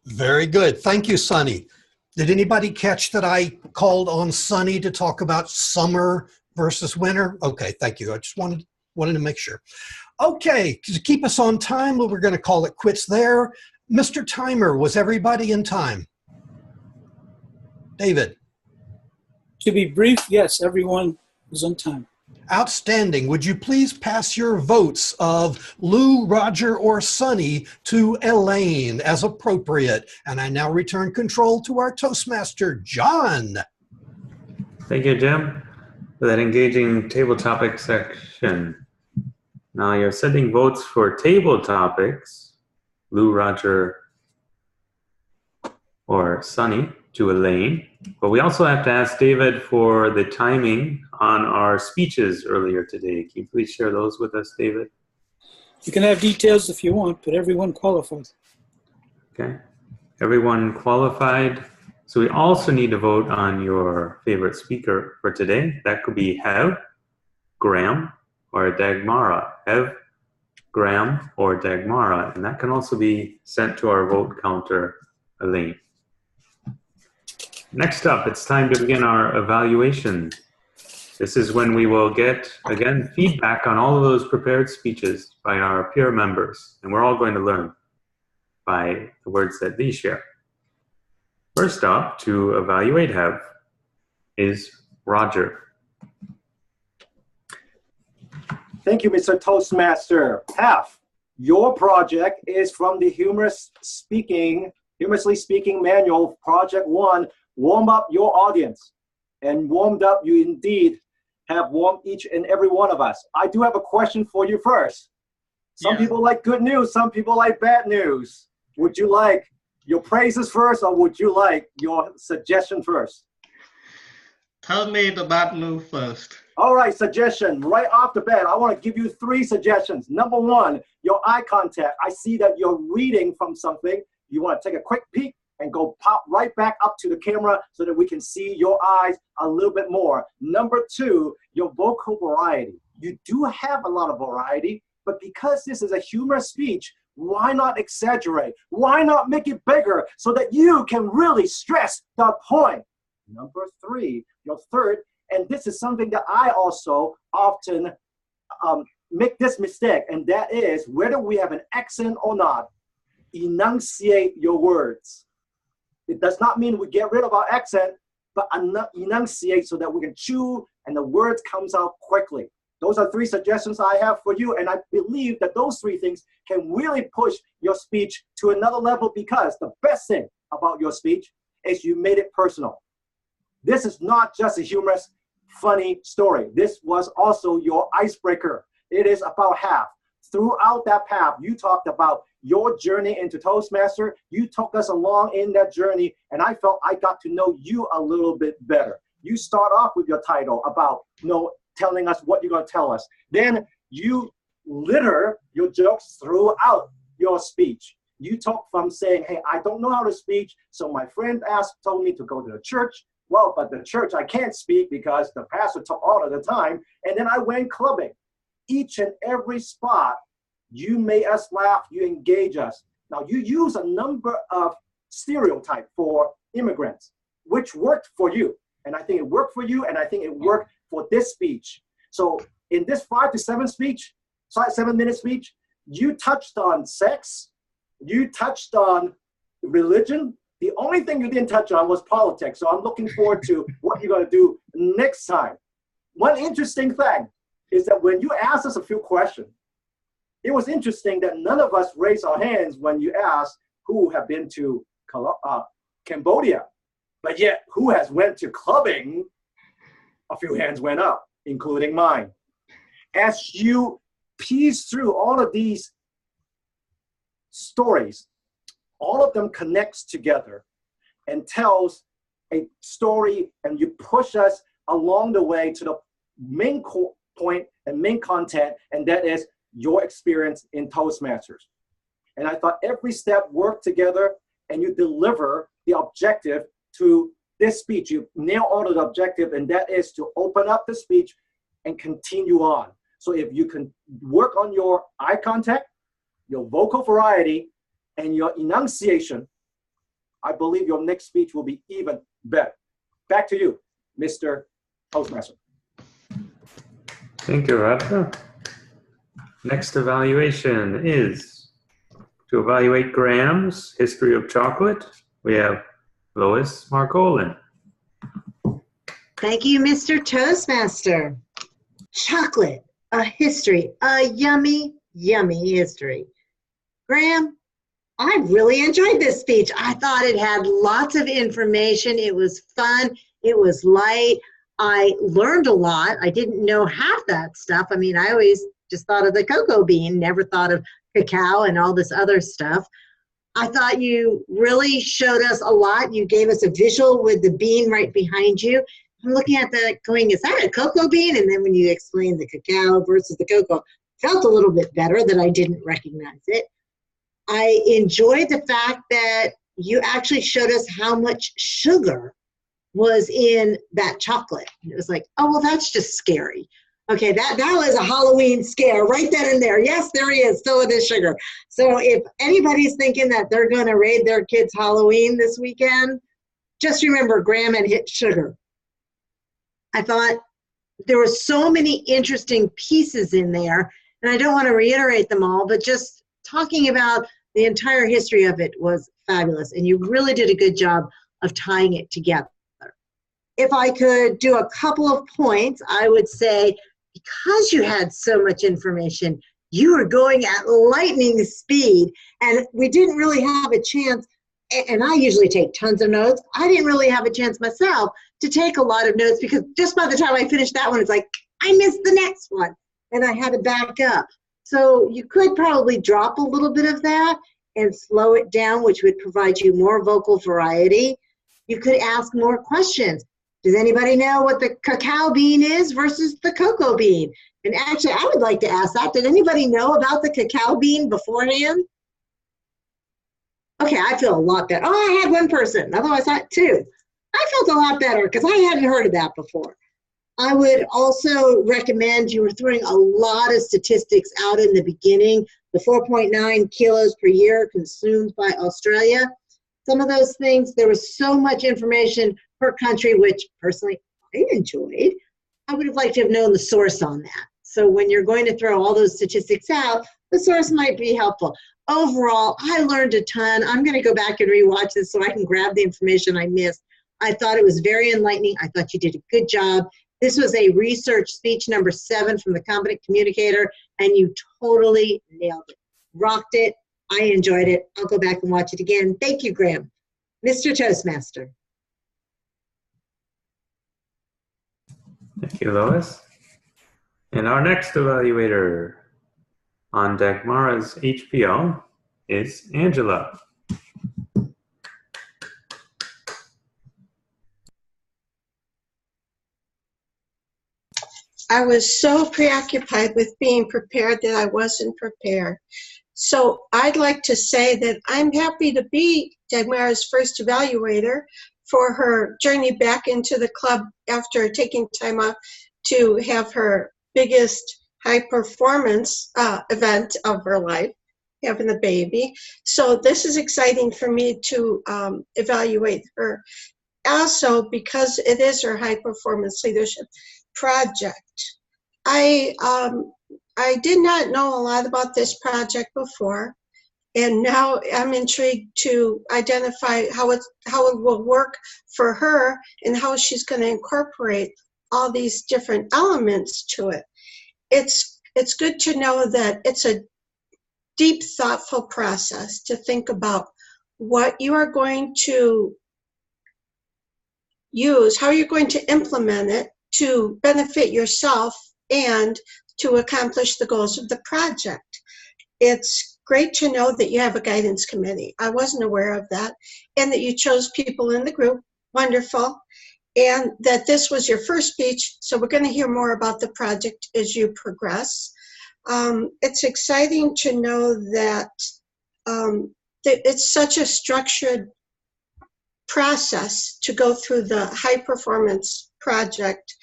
Very good. Thank you, Sunny. Did anybody catch that I called on Sunny to talk about summer versus winter? Okay, thank you. I just wanted to make sure. Okay, to keep us on time, we're going to call it quits there. Mr. Timer, was everybody in time? David? To be brief, yes, everyone was on time. Outstanding. Would you please pass your votes of Lou, Roger, or Sunny to Elaine as appropriate? And I now return control to our Toastmaster, John. Thank you, Jim, for that engaging table topic section. Now you're sending votes for table topics, Lou, Roger, or Sunny, to Elaine. But we also have to ask David for the timing on our speeches earlier today. Can you please share those with us, David? You can have details if you want, but everyone qualifies. Okay. Everyone qualified. So we also need to vote on your favorite speaker for today. That could be Hev, Graham, or Dagmara. Hev, Graham, or Dagmara. And that can also be sent to our vote counter, Elaine. Next up, it's time to begin our evaluation. This is when we will get, again, feedback on all of those prepared speeches by our peer members. And we're all going to learn by the words that they share. First up, to evaluate Hev, is Roger. Thank you, Mr. Toastmaster. Hev, your project is from the Humorously Speaking Manual, Project 1, Warm Up Your Audience. And warmed up, you indeed have warmed each and every one of us. I do have a question for you first. Some people like good news, some people like bad news. Would you like your praises first, or would you like your suggestion first? Tell me the bad news first. All right, suggestion right off the bat. I want to give you 3 suggestions. Number 1, your eye contact. I see that you're reading from something. You want to take a quick peek and go pop right back up to the camera so that we can see your eyes a little bit more. Number 2, your vocal variety. You do have a lot of variety, but because this is a humorous speech, why not exaggerate? Why not make it bigger so that you can really stress the point? Number 3, your third, and this is something that I also often make this mistake, and that is whether we have an accent or not, enunciate your words. It does not mean we get rid of our accent, but enunciate so that we can chew and the words comes out quickly. Those are 3 suggestions I have for you, and I believe that those 3 things can really push your speech to another level, because the best thing about your speech is you made it personal. This is not just a humorous, funny story. This was also your icebreaker. It is about half. Throughout that path, you talked about your journey into Toastmaster. You took us along in that journey, and I felt I got to know you a little bit better. You start off with your title about telling us what you're going to tell us. Then you litter your jokes throughout your speech. You talk from saying, hey, I don't know how to speak, so my friend told me to go to the church. Well, but the church, I can't speak because the pastor talked all of the time. And then I went clubbing. Each and every spot, you made us laugh, you engage us. Now, you use a number of stereotypes for immigrants, which worked for you. And I think it worked for you, and I think it worked for this speech. So in this 5 to 7 speech, 7-minute speech, you touched on sex, you touched on religion. The only thing you didn't touch on was politics. So I'm looking forward to what you're going to do next time. One interesting thing is that when you asked us a few questions, it was interesting that none of us raised our hands when you asked who have been to Cambodia. But yet, who has went to clubbing? A few hands went up, including mine. As you piece through all of these stories, all of them connects together and tells a story, and you push us along the way to the main point and main content, and that is your experience in Toastmasters. And I thought every step worked together, and you deliver the objective to this speech. You nail all of the objective, and that is to open up the speech and continue on. So if you can work on your eye contact, your vocal variety, and your enunciation, I believe your next speech will be even better. Back to you, Mr. Toastmaster. Thank you, Rafa. Next evaluation is to evaluate Graham's history of chocolate. We have Lois Margolin. Thank you, Mr. Toastmaster. Chocolate, a history, a yummy, yummy history. Graham, I really enjoyed this speech. I thought it had lots of information. It was fun. It was light. I learned a lot. I didn't know half that stuff. I mean, I always just thought of the cocoa bean, never thought of cacao and all this other stuff. I thought you really showed us a lot. You gave us a visual with the bean right behind you. I'm looking at that going, is that a cocoa bean? And then when you explained the cacao versus the cocoa, felt a little bit better that I didn't recognize it. I enjoyed the fact that you actually showed us how much sugar was in that chocolate. It was like, oh, well, that's just scary. Okay, that was a Halloween scare right then and there. Yes, there he is, still with his sugar. So if anybody's thinking that they're going to raid their kids' Halloween this weekend, just remember Graham had hit sugar. I thought there were so many interesting pieces in there, and I don't want to reiterate them all, but just talking about the entire history of it was fabulous, and you really did a good job of tying it together. If I could do a couple of points, I would say, because you had so much information, you were going at lightning speed, and we didn't really have a chance, and I usually take tons of notes. I didn't really have a chance myself to take a lot of notes, because just by the time I finished that one, it's like, I missed the next one, and I had to back up. So you could probably drop a little bit of that and slow it down, which would provide you more vocal variety. You could ask more questions. Does anybody know what the cacao bean is versus the cocoa bean? And actually, I would like to ask that. Did anybody know about the cacao bean beforehand? Okay, I feel a lot better. Oh, I had one person, otherwise I had two. I felt a lot better because I hadn't heard of that before. I would also recommend, you were throwing a lot of statistics out in the beginning, the 4.9 kilos per year consumed by Australia. Some of those things, there was so much information per country, which personally I enjoyed. I would have liked to have known the source on that. So when you're going to throw all those statistics out, the source might be helpful. Overall, I learned a ton. I'm going to go back and rewatch this so I can grab the information I missed. I thought it was very enlightening. I thought you did a good job. This was a research speech number 7 from the Competent Communicator, and you totally nailed it. Rocked it. I enjoyed it. I'll go back and watch it again. Thank you, Graham. Mr. Toastmaster. Thank you, Lois. And our next evaluator on Dagmara's HPL is Angela. I was so preoccupied with being prepared that I wasn't prepared. So I'd like to say that I'm happy to be Dagmara's first evaluator for her journey back into the club after taking time off to have her biggest high performance event of her life, having a baby. So this is exciting for me to evaluate her. Also, because it is her high performance leadership project. I did not know a lot about this project before, and now I'm intrigued to identify how it will work for her and how she's going to incorporate all these different elements to it. It's good to know that it's a deep, thoughtful process to think about what you are going to use, how you're going to implement it to benefit yourself and to accomplish the goals of the project. It's great to know that you have a guidance committee. I wasn't aware of that. And that you chose people in the group. Wonderful. And that this was your first speech. So we're going to hear more about the project as you progress. It's exciting to know that it's such a structured process to go through the high performance project,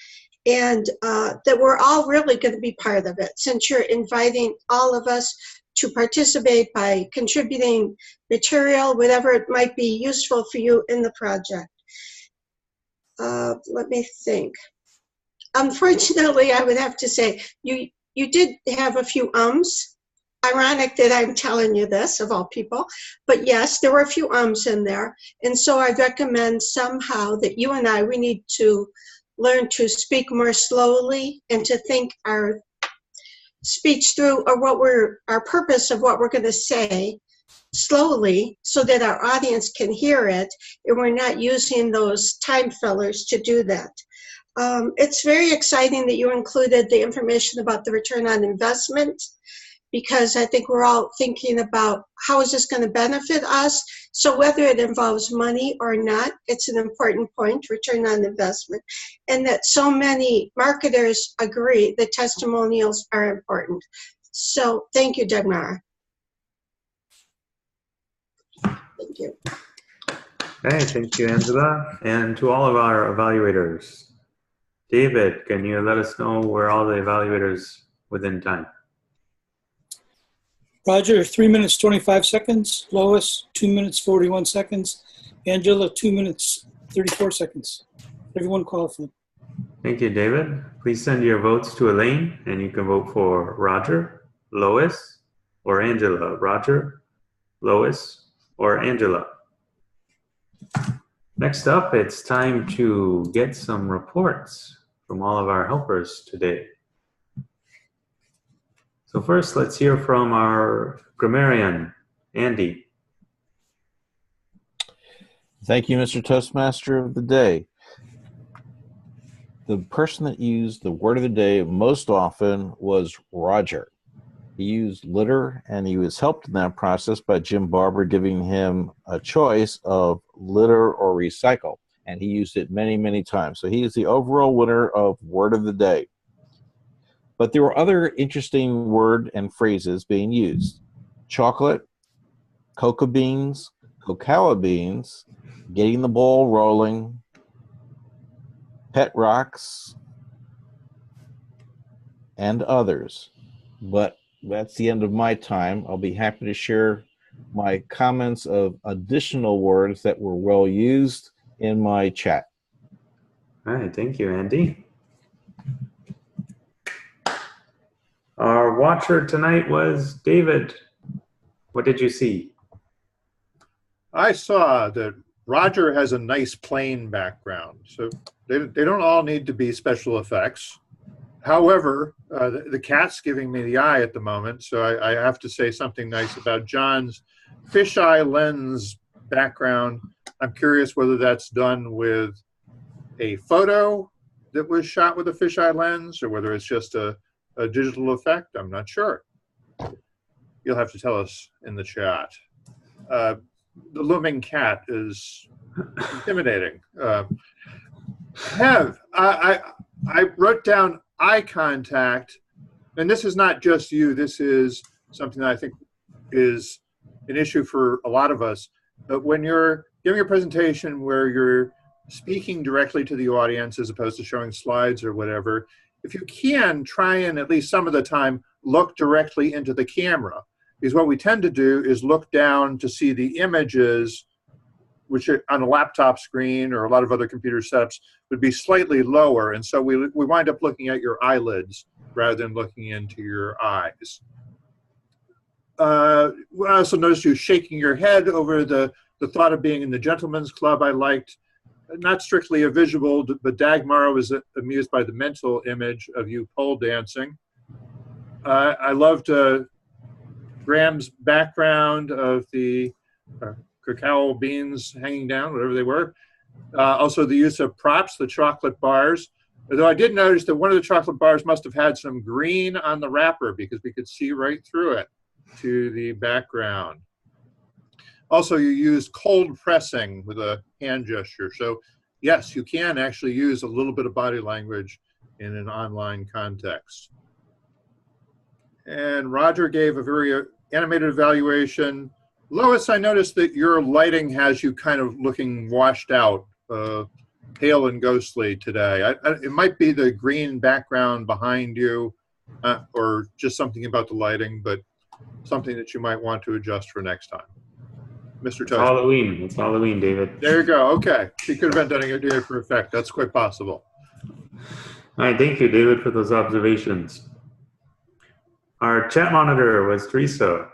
and that we're all really going to be part of it, since you're inviting all of us to participate by contributing material, whatever it might be useful for you in the project. Let me think. Unfortunately, I would have to say, you did have a few ums. Ironic that I'm telling you this, of all people. But yes, there were a few ums in there. And so I recommend somehow that you and we need to learn to speak more slowly and to think our speech through, or our purpose of what we're going to say slowly so that our audience can hear it, and we're not using those time fillers to do that. It's very exciting that you included the information about the return on investment, because I think we're all thinking about how is this going to benefit us. So whether it involves money or not, it's an important point, return on investment, and that so many marketers agree that testimonials are important. So thank you, Dagmara. Thank you. Hey, thank you, Angela. And to all of our evaluators, David, can you let us know where all the evaluators within time? Roger, 3 minutes, 25 seconds. Lois, 2 minutes, 41 seconds. Angela, 2 minutes, 34 seconds. Everyone qualified. Thank you, David. Please send your votes to Elaine, and you can vote for Roger, Lois, or Angela. Roger, Lois, or Angela. Next up, it's time to get some reports from all of our helpers today. So first, let's hear from our grammarian, Andy. Thank you, Mr. Toastmaster of the day. The person that used the word of the day most often was Roger. He used litter, and he was helped in that process by Jim Barber giving him a choice of litter or recycle. and he used it many, many times. So he is the overall winner of Word of the Day. But there were other interesting word and phrases being used. Chocolate, cocoa beans, cocoa beans, getting the ball rolling, pet rocks, and others. But that's the end of my time. I'll be happy to share my comments of additional words that were well used in my chat. All right, thank you, Andy. Our watcher tonight was David. What did you see? I saw that Roger has a nice plain background, so they don't all need to be special effects. However, the cat's giving me the eye at the moment, so I have to say something nice about John's fisheye lens background. I'm curious whether that's done with a photo that was shot with a fisheye lens or whether it's just a digital effect. I'm not sure. You'll have to tell us in the chat. The looming cat is intimidating. I wrote down eye contact, and this is not just you. This is something that I think is an issue for a lot of us. But when you're giving a presentation where you're speaking directly to the audience as opposed to showing slides or whatever, if you can, try and at least some of the time look directly into the camera. Because what we tend to do is look down to see the images, which are on a laptop screen or a lot of other computer setups would be slightly lower. And so we wind up looking at your eyelids rather than looking into your eyes. I also noticed you shaking your head over the thought of being in the gentleman's club. I liked, not strictly a visual, but Dagmar was amused by the mental image of you pole dancing. I loved Graham's background of the cacao beans hanging down, whatever they were. Also the use of props, the chocolate bars. Although I did notice that one of the chocolate bars must have had some green on the wrapper because we could see right through it to the background. Also, you used cold pressing with a hand gesture. So yes, you can actually use a little bit of body language in an online context. And Roger gave a very animated evaluation. Lois, I noticed that your lighting has you kind of looking washed out, pale and ghostly today. It might be the green background behind you or just something about the lighting, but something that you might want to adjust for next time. Mr. Toast. Halloween. It's Halloween, David. There you go. Okay. She could have been doing it for effect. That's quite possible. All right, thank you, David, for those observations. Our chat monitor was Teresa.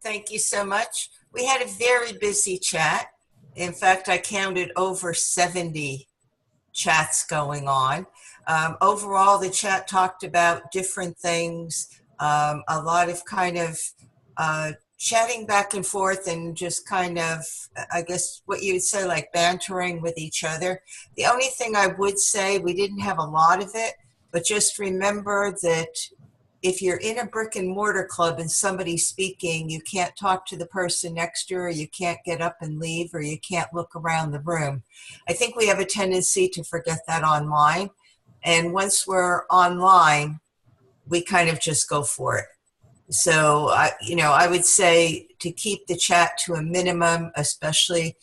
Thank you so much. We had a very busy chat. In fact, I counted over 70 chats going on. Overall, the chat talked about different things, a lot of kind of chatting back and forth and just kind of, I guess what you would say, like bantering with each other. The only thing I would say, we didn't have a lot of it, but just remember that if you're in a brick and mortar club and somebody's speaking, you can't talk to the person next to you, or you can't get up and leave, or you can't look around the room. I think we have a tendency to forget that online. And once we're online, we kind of just go for it. So, I would say to keep the chat to a minimum, especially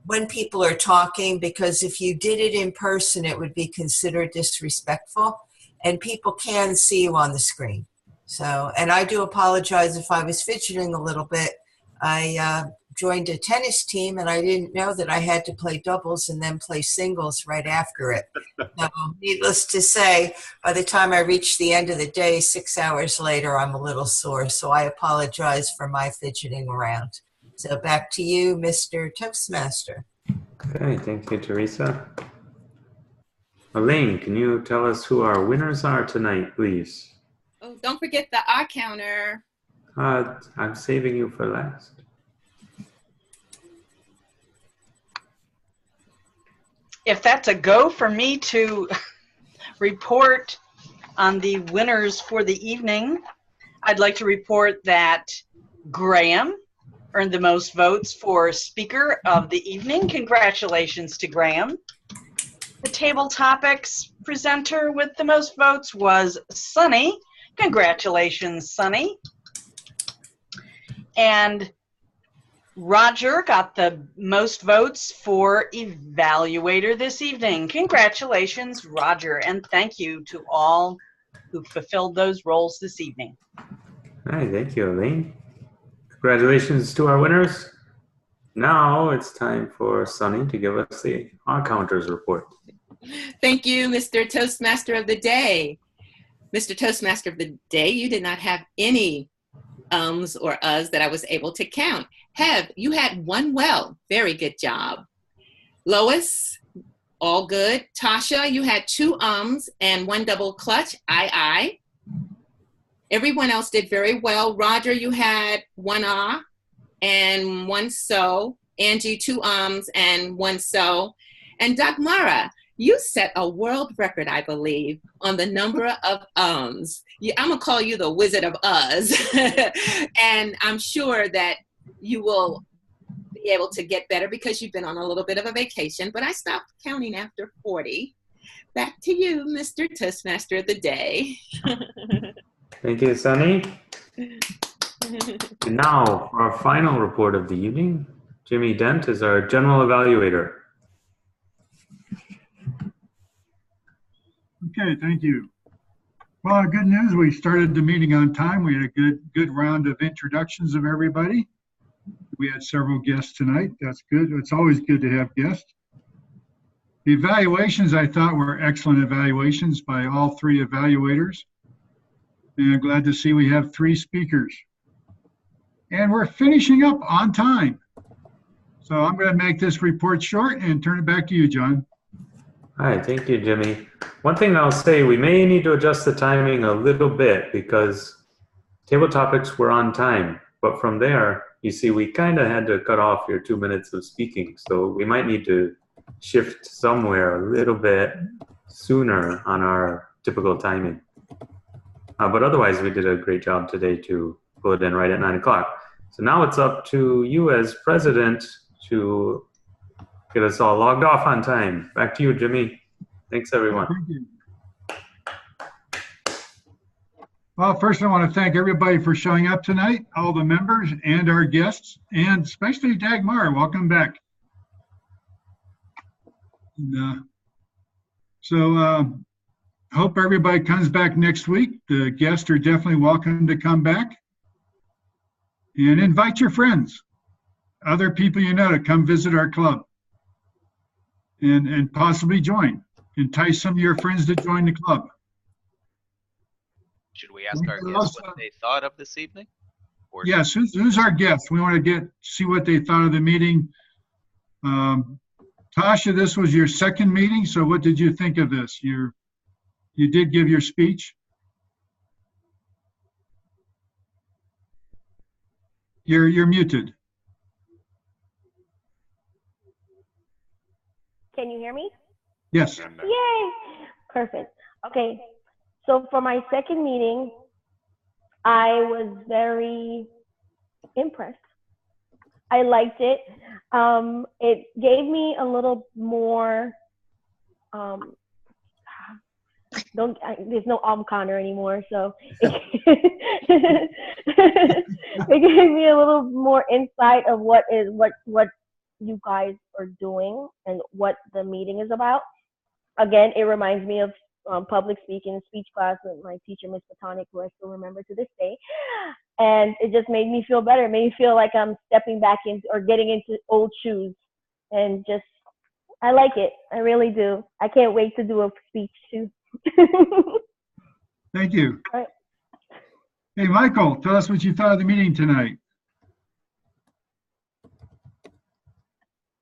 when people are talking, because if you did it in person, it would be considered disrespectful. And people can see you on the screen. So, and I do apologize if I was fidgeting a little bit. I joined a tennis team and I didn't know that I had to play doubles and then play singles right after it. So, needless to say, by the time I reached the end of the day, 6 hours later, I'm a little sore. So I apologize for my fidgeting around. So back to you, Mr. Toastmaster. Okay, thank you, Teresa. Elaine, can you tell us who our winners are tonight, please? Oh, don't forget the eye counter. I'm saving you for last. If that's a go for me to report on the winners for the evening, I'd like to report that Graham earned the most votes for Speaker of the Evening. Congratulations to Graham. The Table Topics presenter with the most votes was Sunny. Congratulations, Sunny. And Roger got the most votes for Evaluator this evening. Congratulations, Roger, and thank you to all who fulfilled those roles this evening. Hi, thank you, Elaine. Congratulations to our winners. Now it's time for Sunny to give us the Odd Counters report. Thank you, Mr. Toastmaster of the Day. Mr. Toastmaster of the Day, you did not have any ums or uhs that I was able to count. Hev, you had one well. Very good job. Lois, all good. Tasha, you had 2 ums and 1 double clutch. Aye. Everyone else did very well. Roger, you had 1 ah and 1 so. Angie, 2 ums and 1 so. And Dagmara, you set a world record, I believe, on the number of ums. I'm going to call you the Wizard of Us. And I'm sure that you will be able to get better because you've been on a little bit of a vacation, but I stopped counting after 40. Back to you, Mr. Toastmaster of the Day. Thank you, Sunny. And now, for our final report of the evening, Jimmy Dent is our General Evaluator. Okay, thank you. Well, good news, we started the meeting on time. We had a good round of introductions of everybody. We had several guests tonight. That's good. It's always good to have guests. The evaluations, I thought, were excellent evaluations by all 3 evaluators. And I'm glad to see we have 3 speakers. And we're finishing up on time. So I'm going to make this report short and turn it back to you, John. Hi, thank you, Jimmy. One thing I'll say, we may need to adjust the timing a little bit because table topics were on time. But from there, you see, we kind of had to cut off your 2 minutes of speaking. So we might need to shift somewhere a little bit sooner on our typical timing. But otherwise, we did a great job today to pull it in right at 9 o'clock. So now it's up to you as president to get us all logged off on time. Back to you, Jimmy. Thanks, everyone. Thank you. Well, first I want to thank everybody for showing up tonight, all the members and our guests, and especially Dagmar. Welcome back. And, hope everybody comes back next week. The guests are definitely welcome to come back. And invite your friends, other people you know, to come visit our club and possibly join. Entice some of your friends to join the club. Should we ask our guests what they thought of this evening? Or yes, who's our guest? We want to see what they thought of the meeting. Tasha, this was your second meeting, so what did you think of this? You did give your speech. You're muted. Can you hear me? Yes. Yay! Perfect. Okay. So for my second meeting, I was very impressed. I liked it. It gave me a little more, there's no Counter anymore, so it gave me a little more insight of what you guys are doing and what the meeting is about. Again, it reminds me of public speaking and speech class with my teacher, Miss Botanic, who I still remember to this day. And it just made me feel better. It made me feel like I'm stepping back into or getting into old shoes. And just, I like it. I really do. I can't wait to do a speech too. Thank you. All right. Hey, Michael, tell us what you thought of the meeting tonight.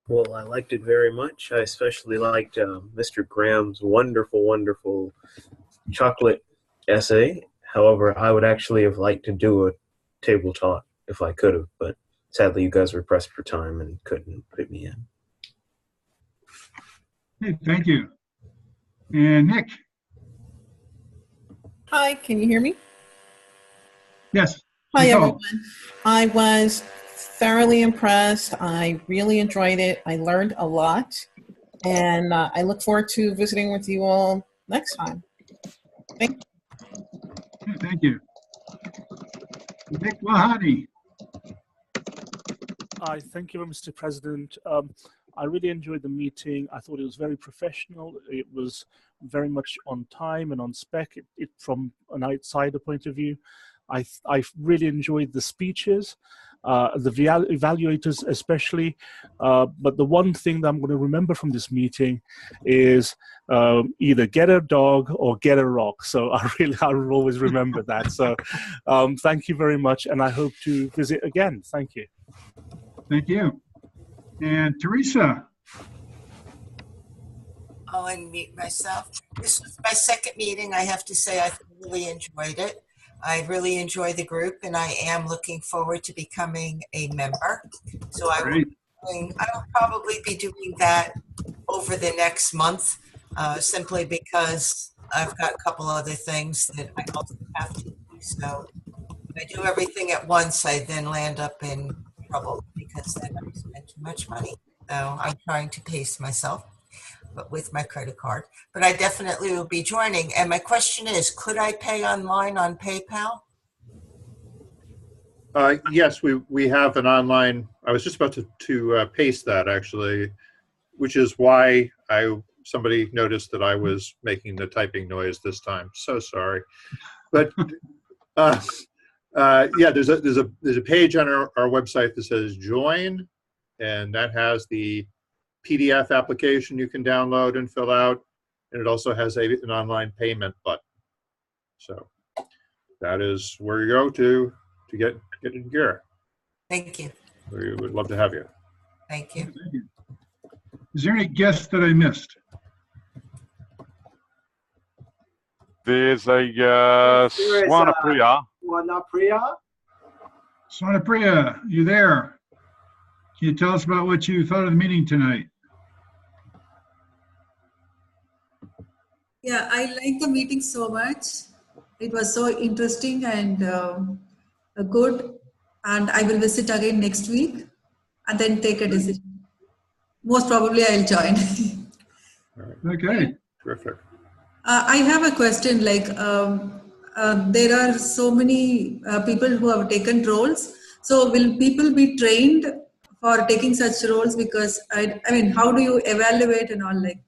Well, I liked it very much. I especially liked Mr. Graham's wonderful chocolate essay. However, I would actually have liked to do a table talk if I could have, but sadly you guys were pressed for time and couldn't fit me in. Hey, thank you. And Nick. Hi, can you hear me? Yes. Hi, Nicole. everyone. I was thoroughly impressed. I really enjoyed it. I learned a lot. And I look forward to visiting with you all next time. Thank you. Thank you. Nick Lahadi. Thank you, Mr. President. I really enjoyed the meeting. I thought it was very professional. It was very much on time and on spec. From an outsider point of view, I really enjoyed the speeches, the evaluators especially. But the one thing that I'm going to remember from this meeting is either get a dog or get a rock. So I will always remember that. So thank you very much, and I hope to visit again. Thank you. Thank you. And Teresa. I'll unmute myself. This was my second meeting. I have to say I really enjoyed it. I really enjoy the group, and I am looking forward to becoming a member. So I will probably be doing that over the next month, simply because I've got a couple other things that I also have to do. So if I do everything at once, I then land up in trouble because then I spend too much money. So I'm trying to pace myself, but with my credit card. But I definitely will be joining. And my question is, could I pay online on PayPal? Yes, we have an online. I was just about to paste that actually, which is why somebody noticed that I was making the typing noise this time. So sorry, but yeah, there's a page on our website that says join, and that has the PDF application you can download and fill out, and it also has an online payment button. So that is where you go to get in gear. Thank you. We would love to have you. Thank you. Is there any guests that I missed? There's a Swanapriya. Swanapriya, you there? Can you tell us about what you thought of the meeting tonight? Yeah, I liked the meeting so much. It was so interesting and good. And I will visit again next week and then take a decision. Most probably I'll join. Okay. Terrific. I have a question, like there are so many people who have taken roles. So will people be trained for taking such roles? Because I mean, how do you evaluate and all, like?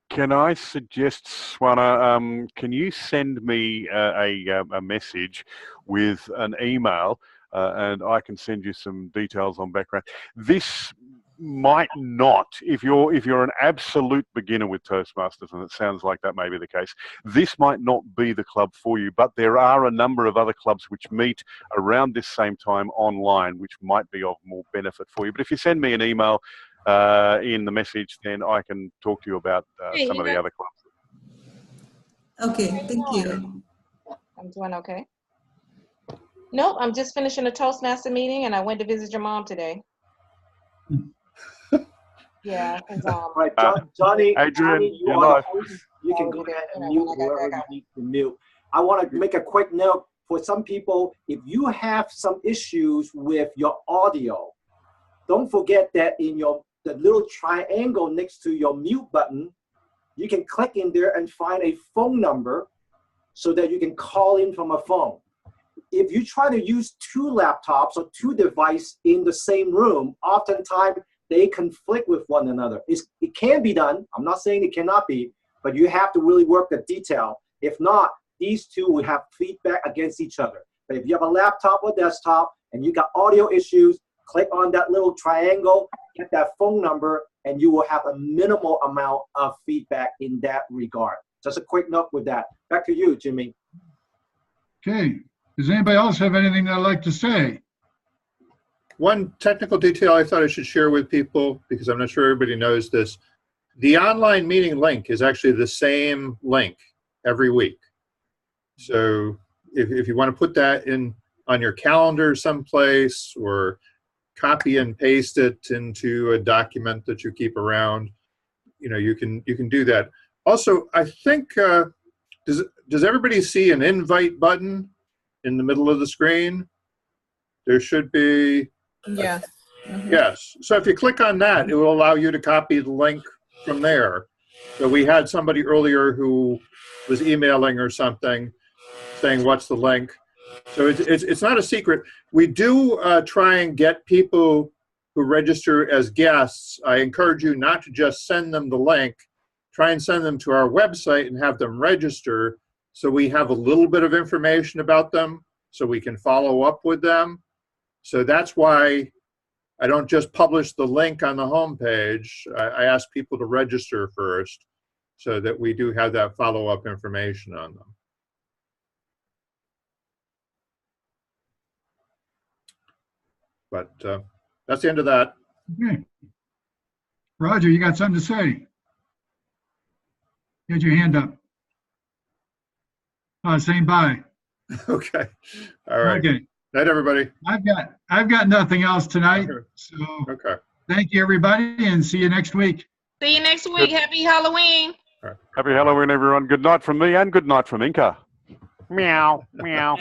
Can I suggest, Swana, can you send me a message with an email, and I can send you some details on background. This might not, if you're an absolute beginner with Toastmasters, and it sounds like that may be the case, this might not be the club for you, but there are a number of other clubs which meet around this same time online, which might be of more benefit for you. But if you send me an email in the message, then I can talk to you about some of the other clubs. Okay, thank you. I'm doing okay. Nope, I'm just finishing a Toastmaster meeting, and I went to visit your mom today. Yeah, right, Johnny, Adrian, you are the host. You can go ahead and mute whoever you need to mute. I want to make a quick note for some people. If you have some issues with your audio, don't forget that in the little triangle next to your mute button, you can click in there and find a phone number so that you can call in from a phone. If you try to use two laptops or two devices in the same room, oftentimes they conflict with one another. It can be done. I'm not saying it cannot be, but you have to really work the detail. If not, these two will have feedback against each other. But if you have a laptop or desktop and you got audio issues, click on that little triangle, get that phone number, and you will have a minimal amount of feedback in that regard. Just a quick note with that. Back to you, Jimmy. Okay. Does anybody else have anything they'd like to say? One technical detail I thought I should share with people, because I'm not sure everybody knows this. The online meeting link is actually the same link every week. So if you want to put that in on your calendar someplace, or copy and paste it into a document that you keep around, you can do that. Also, I think does everybody see an invite button in the middle of the screen. There should be, Yeah. Mhm. yes. So if you click on that, it will allow you to copy the link from there. So we had somebody earlier who was emailing or something saying, what's the link? So it's not a secret. We do try and get people who register as guests. I encourage you not to just send them the link. Try and send them to our website and have them register so we have a little bit of information about them so we can follow up with them. So that's why I don't just publish the link on the homepage. I ask people to register first so that we do have that follow-up information on them. But that's the end of that. Okay. Roger, you got something to say? Get your hand up. Saying bye. Okay. All right. Okay. Night, everybody. I've got nothing else tonight. So okay. Thank you, everybody, and see you next week. See you next week. Happy Halloween. Happy Halloween, everyone. Good night from me and good night from Inca. Meow, meow.